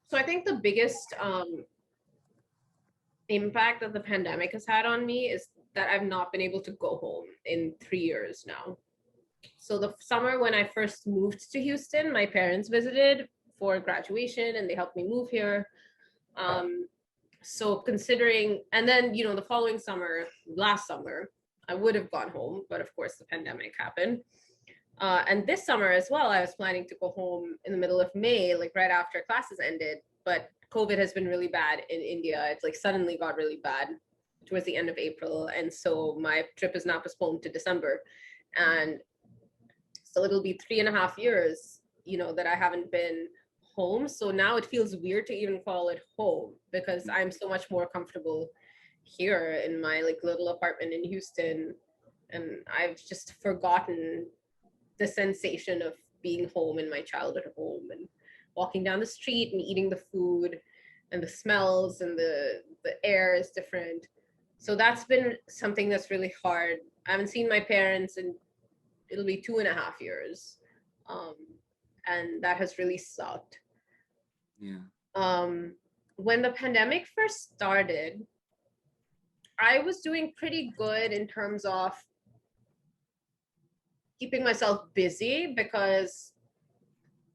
So I think the biggest impact that the pandemic has had on me is that I've not been able to go home in 3 years now. So the summer when I first moved to Houston, my parents visited for graduation and they helped me move here. So considering, and then, you know, the following summer, last summer, I would have gone home, but of course the pandemic happened. And this summer as well, I was planning to go home in the middle of May, like right after classes ended. But COVID has been really bad in India. It's like suddenly got really bad towards the end of April. And so my trip is now postponed to December. And so it'll be 3.5 years, that I haven't been home. So now it feels weird to even call it home because I'm so much more comfortable here in my like little apartment in Houston. And I've just forgotten the sensation of being home in my childhood home and walking down the street and eating the food and the smells and the air is different. So that's been something that's really hard. I haven't seen my parents in it'll be 2.5 years. Um, and that has really sucked. Yeah. When the pandemic first started, I was doing pretty good in terms of keeping myself busy because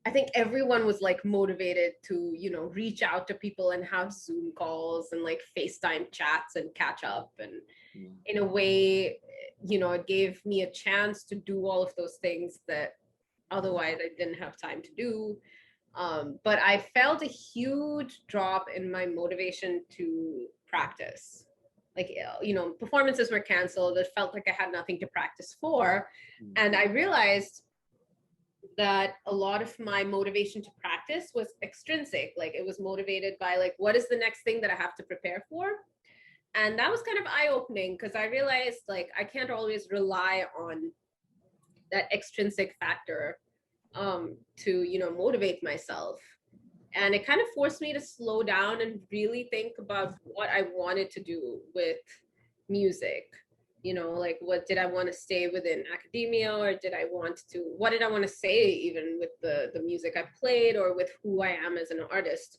I think everyone was like motivated to, reach out to people and have Zoom calls and like FaceTime chats and catch up. And in a way, it gave me a chance to do all of those things that otherwise I didn't have time to do. But I felt a huge drop in my motivation to practice. Like, performances were canceled. It felt like I had nothing to practice for. And I realized that a lot of my motivation to practice was extrinsic. Like it was motivated by like, what is the next thing that I have to prepare for? And that was kind of eye-opening because I realized like I can't always rely on that extrinsic factor to motivate myself. And it kind of forced me to slow down and really think about what I wanted to do with music. Like what did I want to stay within academia, or what did I want to say even with the music I played or with who I am as an artist.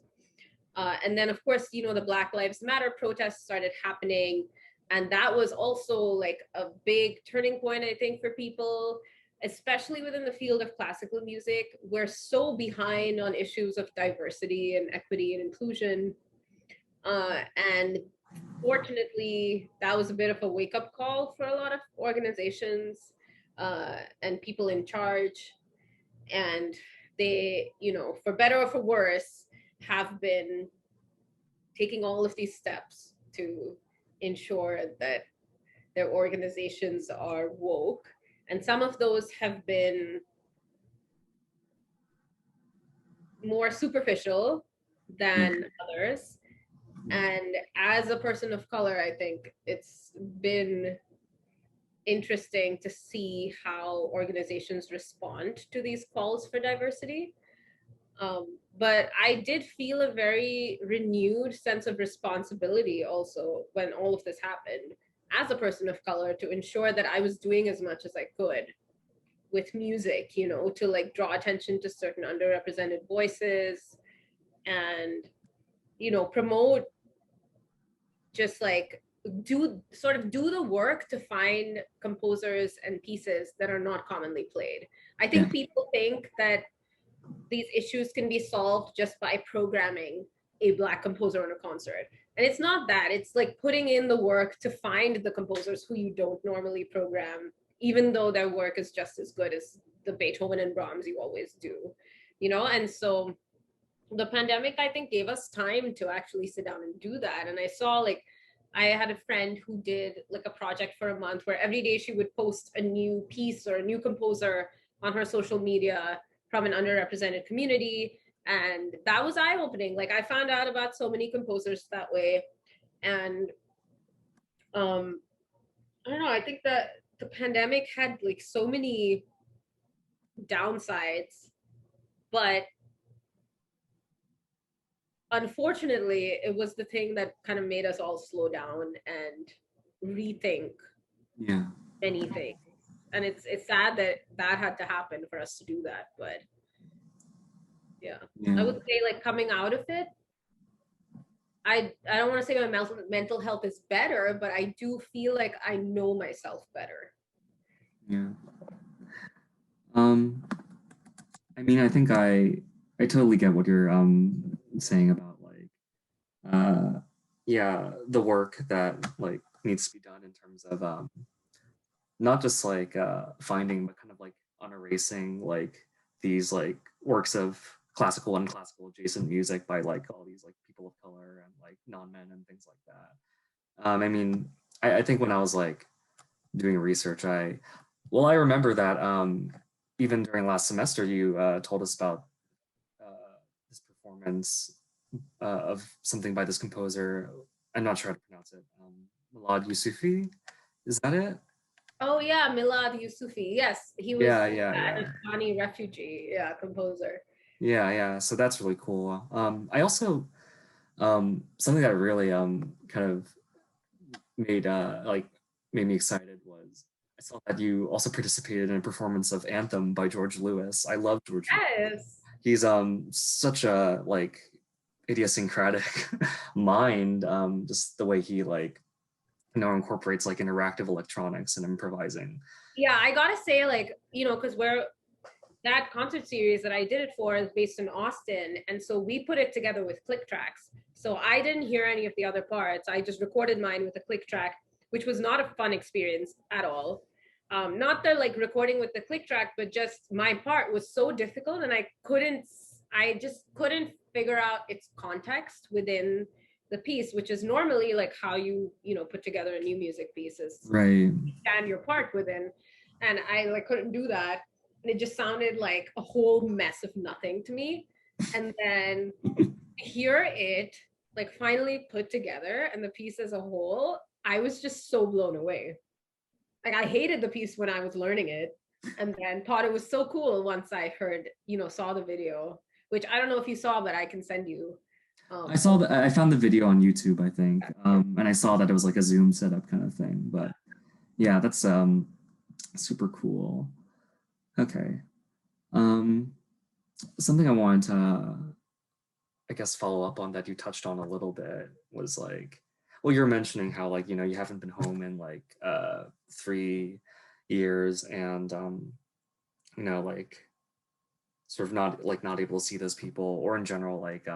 And then of course, the Black Lives Matter protests started happening. And that was also like a big turning point, I think, for people, especially within the field of classical music. We're so behind on issues of diversity and equity and inclusion. And fortunately, that was a bit of a wake-up call for a lot of organizations and people in charge. And they, for better or for worse, have been taking all of these steps to ensure that their organizations are woke. And some of those have been more superficial than others. And as a person of color, I think it's been interesting to see how organizations respond to these calls for diversity. But I did feel a very renewed sense of responsibility also when all of this happened as a person of color to ensure that I was doing as much as I could with music, to like draw attention to certain underrepresented voices and, promote, just like do the work to find composers and pieces that are not commonly played. I think people think that these issues can be solved just by programming a Black composer on a concert. And it's not that. It's like putting in the work to find the composers who you don't normally program, even though their work is just as good as the Beethoven and Brahms you always do. And so the pandemic, I think, gave us time to actually sit down and do that. And I saw like, I had a friend who did like a project for a month where every day she would post a new piece or a new composer on her social media from an underrepresented community. And that was eye-opening. Like I found out about so many composers that way. And I don't know, I think that the pandemic had like so many downsides, but unfortunately, it was the thing that kind of made us all slow down and rethink many things. And it's sad that that had to happen for us to do that. But yeah. I would say like coming out of it, I don't want to say my mental health is better, but I do feel like I know myself better. Yeah. I mean, I think I totally get what you're saying about like the work that like needs to be done in terms of not just like finding, but kind of like on erasing like these like works of classical and classical adjacent music by like all these like people of color and like non-men and things like that. I mean, I think when I was like doing research, I remember that even during last semester, you told us about this performance of something by this composer. I'm not sure how to pronounce it. Milad Yusufi, is that it? Oh yeah, Milad Yusufi. Yes, he was Yeah, yeah, an yeah. Afghani refugee, yeah, composer. Yeah, yeah. So that's really cool. I also something that really kind of made made me excited was I saw that you also participated in a performance of Anthem by George Lewis. I love George Lewis. Yes. He's such a like idiosyncratic mind, just the way he like incorporates like interactive electronics and improvising. Yeah, I gotta say, like, because we're that concert series that I did it for is based in Austin. And so we put it together with click tracks. So I didn't hear any of the other parts. I just recorded mine with a click track, which was not a fun experience at all. Not the like recording with the click track, but just my part was so difficult and I just couldn't figure out its context within the piece, which is normally like how you put together a new music piece is Right. stand your part within. And I like couldn't do that, and it just sounded like a whole mess of nothing to me. And then hear it like finally put together and the piece as a whole, I was just so blown away. Like I hated the piece when I was learning it, and then thought it was so cool once I saw the video, which I don't know if you saw, but I can send you. I saw that. I found the video on YouTube, I think, and I saw that it was like a Zoom setup kind of thing. But yeah, that's super cool. Okay. Um, Something I wanted to, I guess, follow up on that you touched on a little bit was like, well, you're mentioning how like you haven't been home in like 3 years, and like sort of not able to see those people, or in general like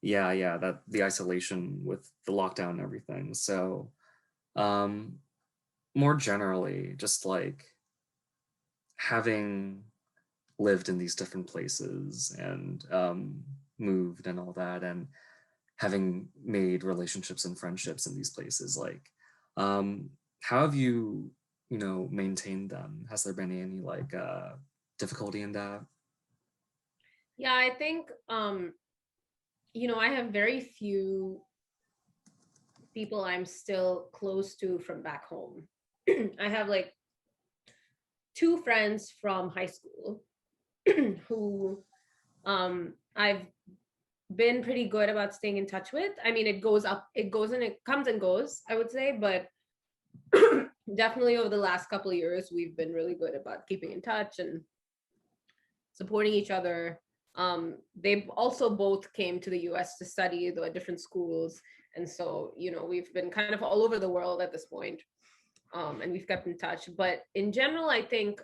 yeah, that the isolation with the lockdown and everything. So um more generally, just like having lived in these different places and moved and all that, and having made relationships and friendships in these places, like how have you maintained them? Has there been any like difficulty in that? Yeah, I think I have very few people I'm still close to from back home. I have like two friends from high school who I've been pretty good about staying in touch with. I mean, it goes up, it goes and it comes and goes, I would say, but definitely over the last couple of years, we've been really good about keeping in touch and supporting each other. They also both came to the US to study, though at different schools. And so, we've been kind of all over the world at this point, and we've kept in touch. But in general, I think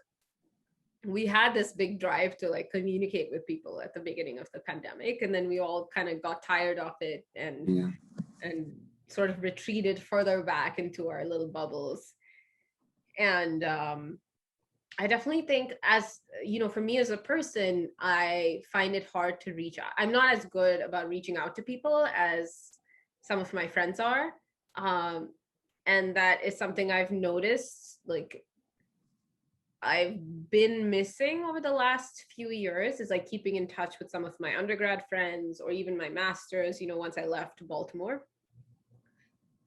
we had this big drive to like communicate with people at the beginning of the pandemic, and then we all kind of got tired of it Yeah. and sort of retreated further back into our little bubbles. And I definitely think, as for me as a person, I find it hard to reach out. I'm not as good about reaching out to people as some of my friends are. And that is something I've noticed, like I've been missing over the last few years, is like keeping in touch with some of my undergrad friends or even my masters, once I left Baltimore.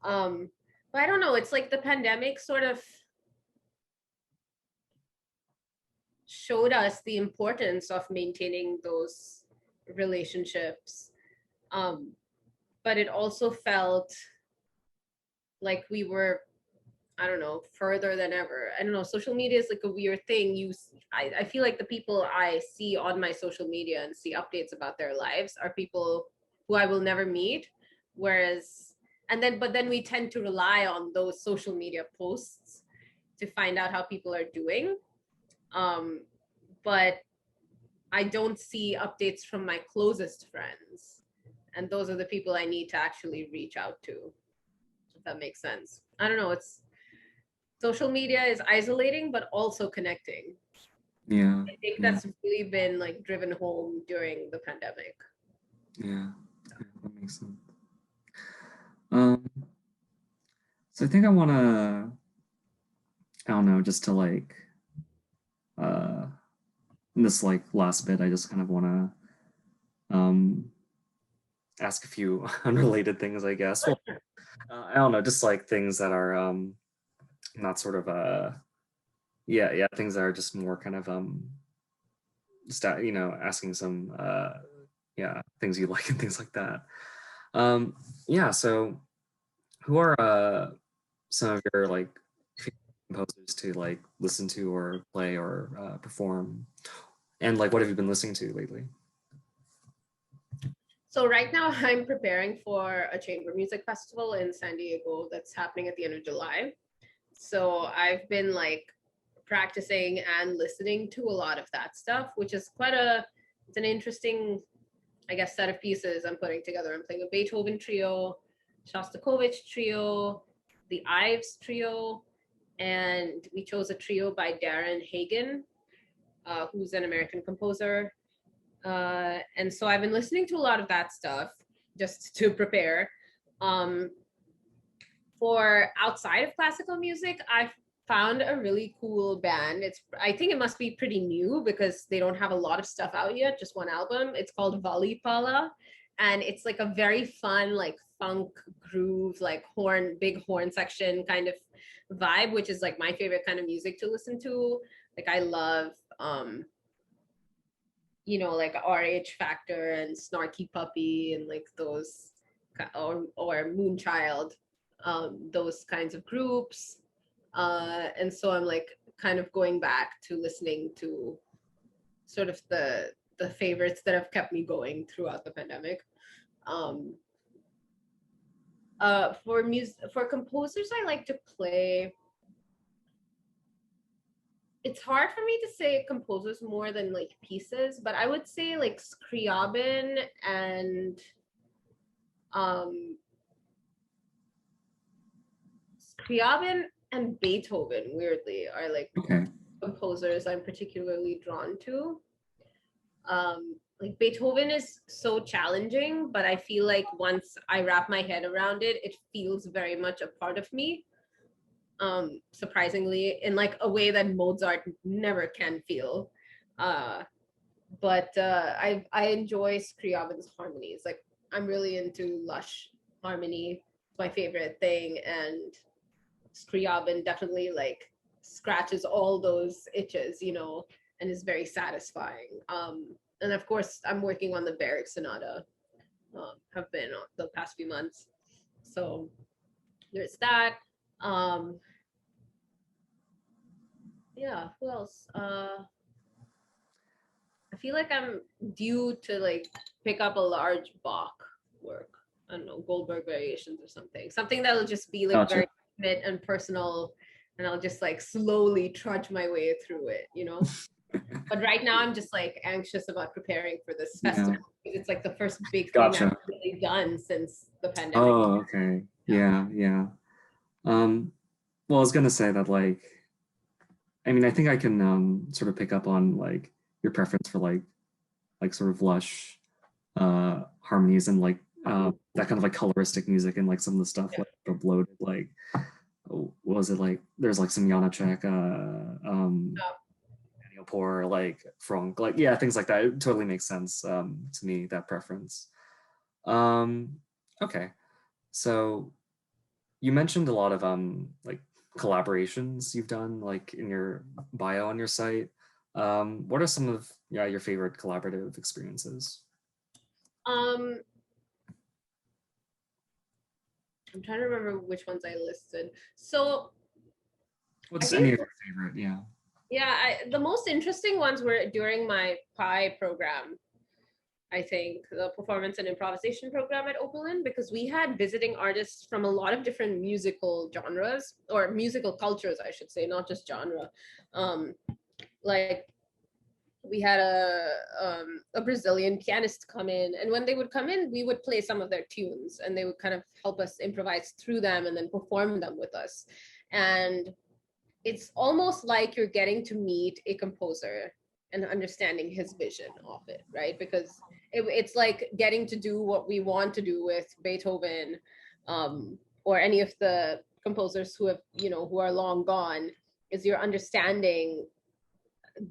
But I don't know, it's like the pandemic sort of showed us the importance of maintaining those relationships. But it also felt like we were, I don't know, further than ever. I don't know, social media is like a weird thing. I feel like the people I see on my social media and see updates about their lives are people who I will never meet. Whereas, but then we tend to rely on those social media posts to find out how people are doing. But I don't see updates from my closest friends. And those are the people I need to actually reach out to, if that makes sense. I don't know. It's social media is isolating, but also connecting. Yeah. I think Yeah. that's really been like driven home during the pandemic. Yeah. That makes sense. Um, so I think I want to, I don't know, just to like, in this like last bit, I just kind of want to ask a few unrelated things, I guess. Well, I don't know, just like things that are not sort of yeah, things that are just more kind of just asking some yeah, things you like and things like that. Yeah, so who are some of your like favorite composers to like listen to or play or perform? And like what have you been listening to lately? So right now I'm preparing for a chamber music festival in San Diego that's happening at the end of July. So I've been like practicing and listening to a lot of that stuff, which is it's an interesting, I guess, set of pieces I'm putting together. I'm playing a Beethoven trio, Shostakovich trio, the Ives trio, and we chose a trio by Darren Hagen, who's an American composer. And so I've been listening to a lot of that stuff just to prepare. Um, for outside of classical music, I found a really cool band. I think it must be pretty new because they don't have a lot of stuff out yet, just one album. It's called Valipala, and it's like a very fun like funk groove, like big horn section kind of vibe, which is like my favorite kind of music to listen to. Like I love like RH Factor and Snarky Puppy and like those, or Moonchild, those kinds of groups. And so I'm like kind of going back to listening to sort of the favorites that have kept me going throughout the pandemic. Um, for composers, I like to play. It's hard for me to say composers more than like pieces, but I would say like Scriabin and um Scriabin and Beethoven, weirdly, are like Okay. composers I'm particularly drawn to. Like Beethoven is so challenging, but I feel like once I wrap my head around it, it feels very much a part of me. Surprisingly, in like a way that Mozart never can feel. But I enjoy Scriabin's harmonies. Like I'm really into lush harmony. It's my favorite thing, and Scriabin definitely like scratches all those itches, and is very satisfying. And of course, I'm working on the Barrick Sonata. Have been the past few months, so there's that. Um, yeah, who else? I feel like I'm due to like pick up a large Bach work. I don't know, Goldberg variations or something. Something that'll just be like Gotcha. very intimate and personal, and I'll just like slowly trudge my way through it. But right now I'm just like anxious about preparing for this festival. Yeah. It's like the first big thing I've Gotcha. really done since the pandemic. Oh, okay. Yeah. Yeah. Well, I was gonna say that like, I mean, I think I can sort of pick up on like your preference for like sort of lush harmonies and like that kind of like coloristic music and like some of the stuff like sort of bloated like what was it like? There's like some Janacek, Pour, like Franck, like yeah, things like that. It totally makes sense to me, that preference. Um, okay, so you mentioned a lot of like collaborations you've done like in your bio on your site. What are some of your favorite collaborative experiences? Um, I'm trying to remember which ones I listed. So I What's think, any of your favorite? Yeah. yeah, the most interesting ones were during my PI program. I think the performance and improvisation program at Oberlin, because we had visiting artists from a lot of different musical genres, or musical cultures, I should say, not just genre. Um, like we had a Brazilian pianist come in, and when they would come in, we would play some of their tunes, and they would kind of help us improvise through them and then perform them with us. And it's almost like you're getting to meet a composer and understanding his vision of it, right? Because it's like getting to do what we want to do with Beethoven, or any of the composers who have, who are long gone, is you're understanding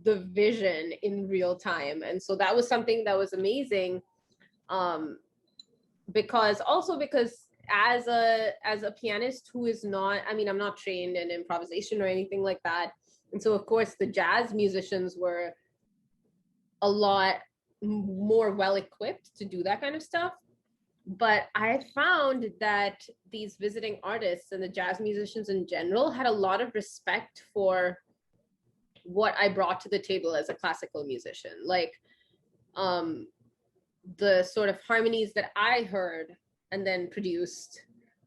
the vision in real time. And so that was something that was amazing, um, because as a pianist who is not, I mean, I'm not trained in improvisation or anything like that. And so of course the jazz musicians were a lot more well equipped to do that kind of stuff. But I found that these visiting artists and the jazz musicians in general had a lot of respect for what I brought to the table as a classical musician. Like, the sort of harmonies that I heard and then produced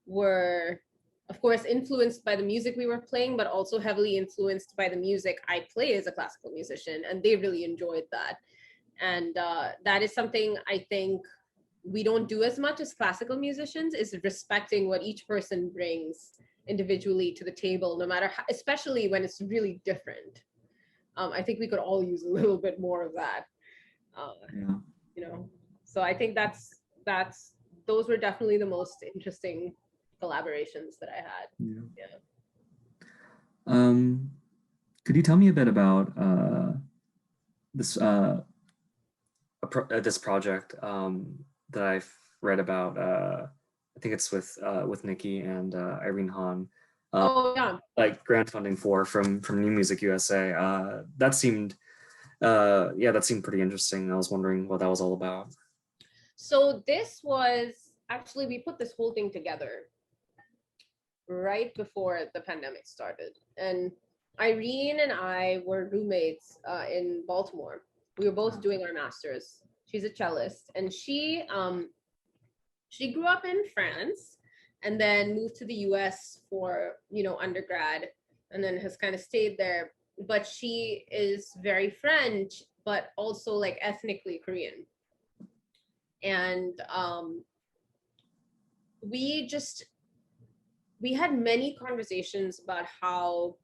were, of course, influenced by the music we were playing, but also heavily influenced by the music I play as a classical musician. And they really enjoyed that. And that is something I think we don't do as much as classical musicians, is respecting what each person brings individually to the table, no matter how, especially when it's really different. I think we could all use a little bit more of that. Yeah. So I think that's those were definitely the most interesting collaborations that I had. Yeah. Could you tell me a bit about this this project that I've read about? I think it's with Nikki and Irene Hahn. Oh yeah. Like grant funding from New Music USA. That seemed that seemed pretty interesting. I was wondering what that was all about. So this was actually, we put this whole thing together right before the pandemic started, and Irene and I were roommates in Baltimore. We were both doing our masters. She's a cellist, and she grew up in France and then moved to the US for, undergrad, and then has kind of stayed there. But she is very French, but also like ethnically Korean. And we had many conversations about how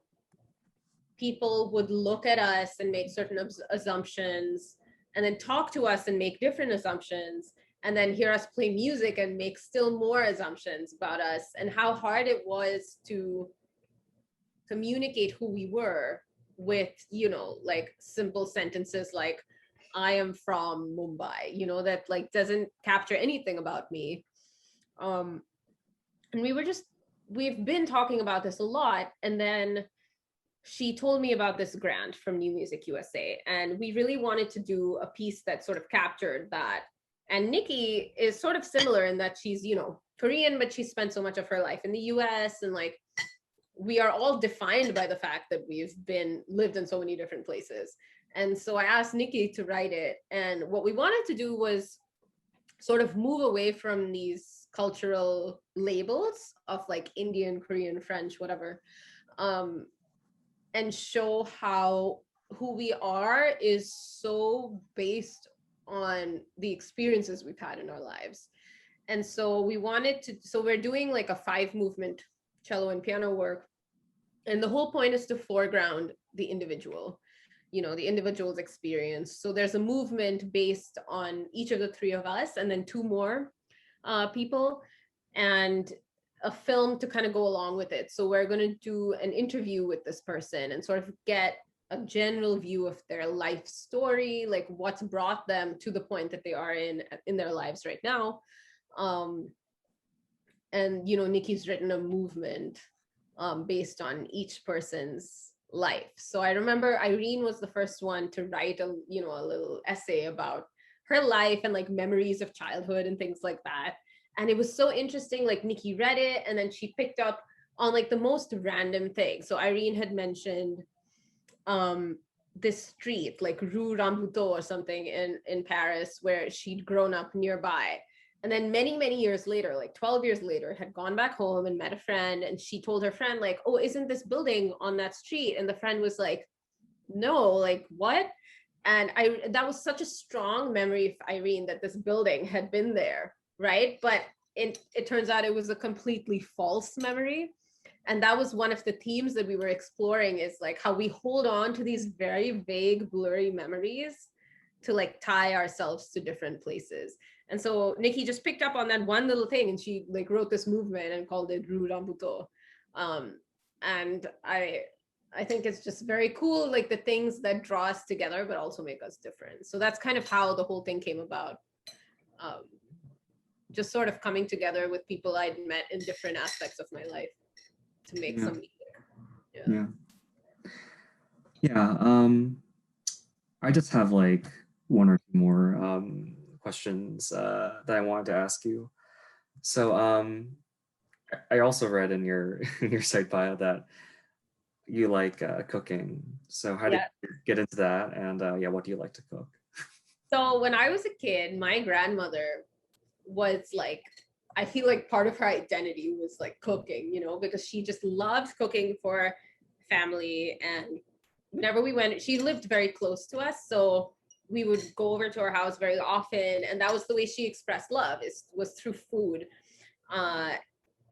people would look at us and make certain assumptions, and then talk to us and make different assumptions, and then hear us play music and make still more assumptions about us, and how hard it was to communicate who we were with, like simple sentences like, I am from Mumbai, that like doesn't capture anything about me. And we've been talking about this a lot. And then she told me about this grant from New Music USA, and we really wanted to do a piece that sort of captured that. And Nikki is sort of similar in that she's, Korean, but she spent so much of her life in the US, and like, we are all defined by the fact that we've lived in so many different places. And so I asked Nikki to write it. And what we wanted to do was sort of move away from these cultural labels of like Indian, Korean, French, whatever, and show how who we are is so based on the experiences we've had in our lives. And so we're doing like a 5-movement cello and piano work. And the whole point is to foreground the individual, the individual's experience. So there's a movement based on each of the 3 of us, and then 2 more people, and a film to kind of go along with it. So we're going to do an interview with this person and sort of get a general view of their life story, like what's brought them to the point that they are in their lives right now. And, Nikki's written a movement based on each person's life. So I remember Irene was the first one to write a little essay about her life and like memories of childhood and things like that. And it was so interesting. Like Nikki read it, and then she picked up on like the most random thing. So Irene had mentioned this street, like Rue Rambuteau or something in Paris, where she'd grown up nearby. And then many, many years later, like 12 years later, had gone back home and met a friend. And she told her friend, like, oh, isn't this building on that street? And the friend was like, no, like what? And that was such a strong memory of Irene, that this building had been there, right? But it turns out it was a completely false memory. And that was one of the themes that we were exploring, is like how we hold on to these very vague, blurry memories to like tie ourselves to different places. And so Nikki just picked up on that one little thing, and she like wrote this movement and called it Ru Rambuto. And I think it's just very cool, like the things that draw us together but also make us different. So that's kind of how the whole thing came about. Just sort of coming together with people I'd met in different aspects of my life to make some music. I just have like one or two more questions that I wanted to ask you. So I also read in your in your site bio that you like cooking. So how did you get into that? And what do you like to cook? So when I was a kid, my grandmother was like, I feel like part of her identity was like cooking, you know, because she just loved cooking for family. And whenever we went, she lived very close to us, so we would go over to her house very often, and that was the way she expressed love, was through food.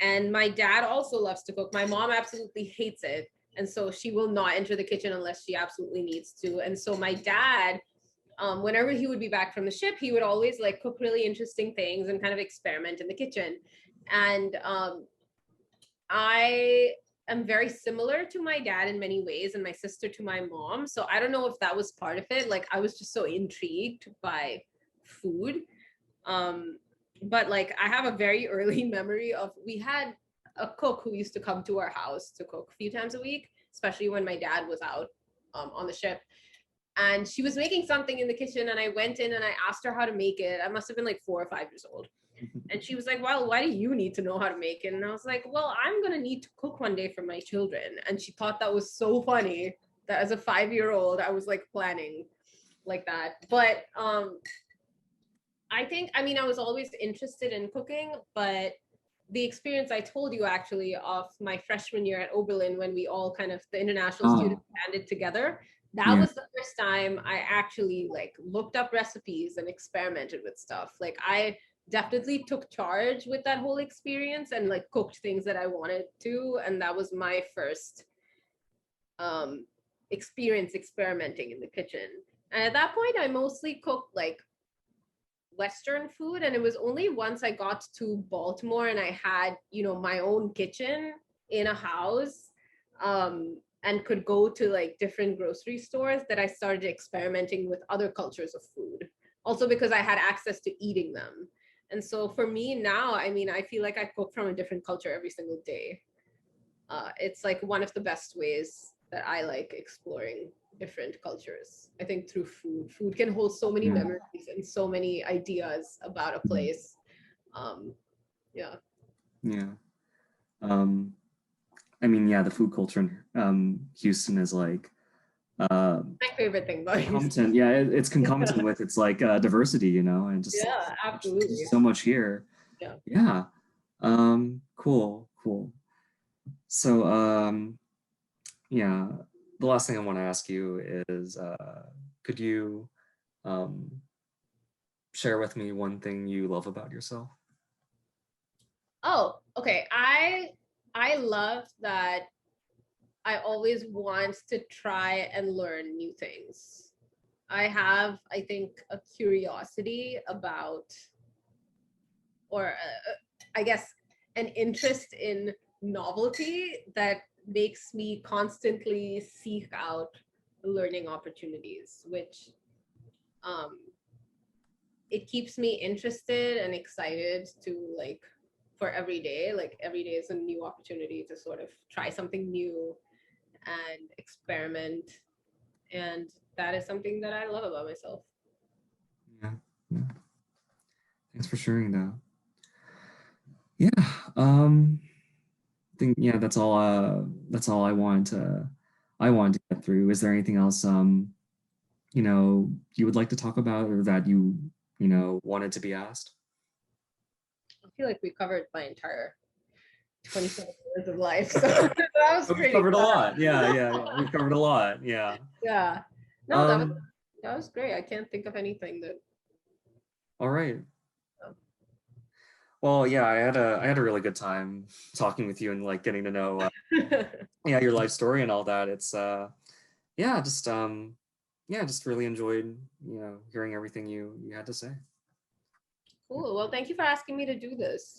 And my dad also loves to cook. My mom absolutely hates it, and so she will not enter the kitchen unless she absolutely needs to. And so my dad, whenever he would be back from the ship, he would always like cook really interesting things and kind of experiment in the kitchen. And I am very similar to my dad in many ways, and my sister to my mom. So I don't know if that was part of it. Like I was just so intrigued by food. But like I have a very early memory of, we had a cook who used to come to our house to cook a few times a week, especially when my dad was out on the ship. And she was making something in the kitchen, and I went in and I asked her how to make it. I must have been like 4 or 5 years old. And she was like, well, why do you need to know how to make it? And I was like, well, I'm going to need to cook one day for my children. And she thought that was so funny that as a 5-year-old, I was like planning like that. But I was always interested in cooking, but the experience I told you actually of my freshman year at Oberlin, when we all kind of, the international students banded together, that was the first time I actually like looked up recipes and experimented with stuff. Like I definitely took charge with that whole experience and like cooked things that I wanted to. And that was my first experience experimenting in the kitchen. And at that point, I mostly cooked like Western food. And it was only once I got to Baltimore and I had, you know, my own kitchen in a house, and could go to like different grocery stores, that I started experimenting with other cultures of food. Also because I had access to eating them. And so for me now, I mean, I feel like I cook from a different culture every single day. It's like one of the best ways that I like exploring different cultures. I think through food. Food can hold so many memories and so many ideas about a place. I mean, the food culture in Houston is like my favorite thing about Houston. It's concomitant with its like diversity, you know, and just absolutely so much here. Cool. So the last thing I want to ask you is could you share with me one thing you love about yourself? Oh, okay. I love that I always want to try and learn new things. I have, I think, a curiosity about, or I guess, an interest in novelty that makes me constantly seek out learning opportunities, which it keeps me interested and excited to like, for every day. Like every day is a new opportunity to sort of try something new and experiment. And that is something that I love about myself. Yeah. Thanks for sharing that. I think that's all I wanted to get through. Is there anything else you would like to talk about, or that you wanted to be asked? I feel like we covered my entire 27 years of life. So that was pretty. We've covered a lot. Yeah. We've covered a lot. Yeah. Yeah. No, that was great. I can't think of anything that. All right. Well, yeah, I had a really good time talking with you and like getting to know yeah, your life story and all that. It's yeah, yeah, just really enjoyed, hearing everything you had to say. Yeah. Cool. Well, thank you for asking me to do this.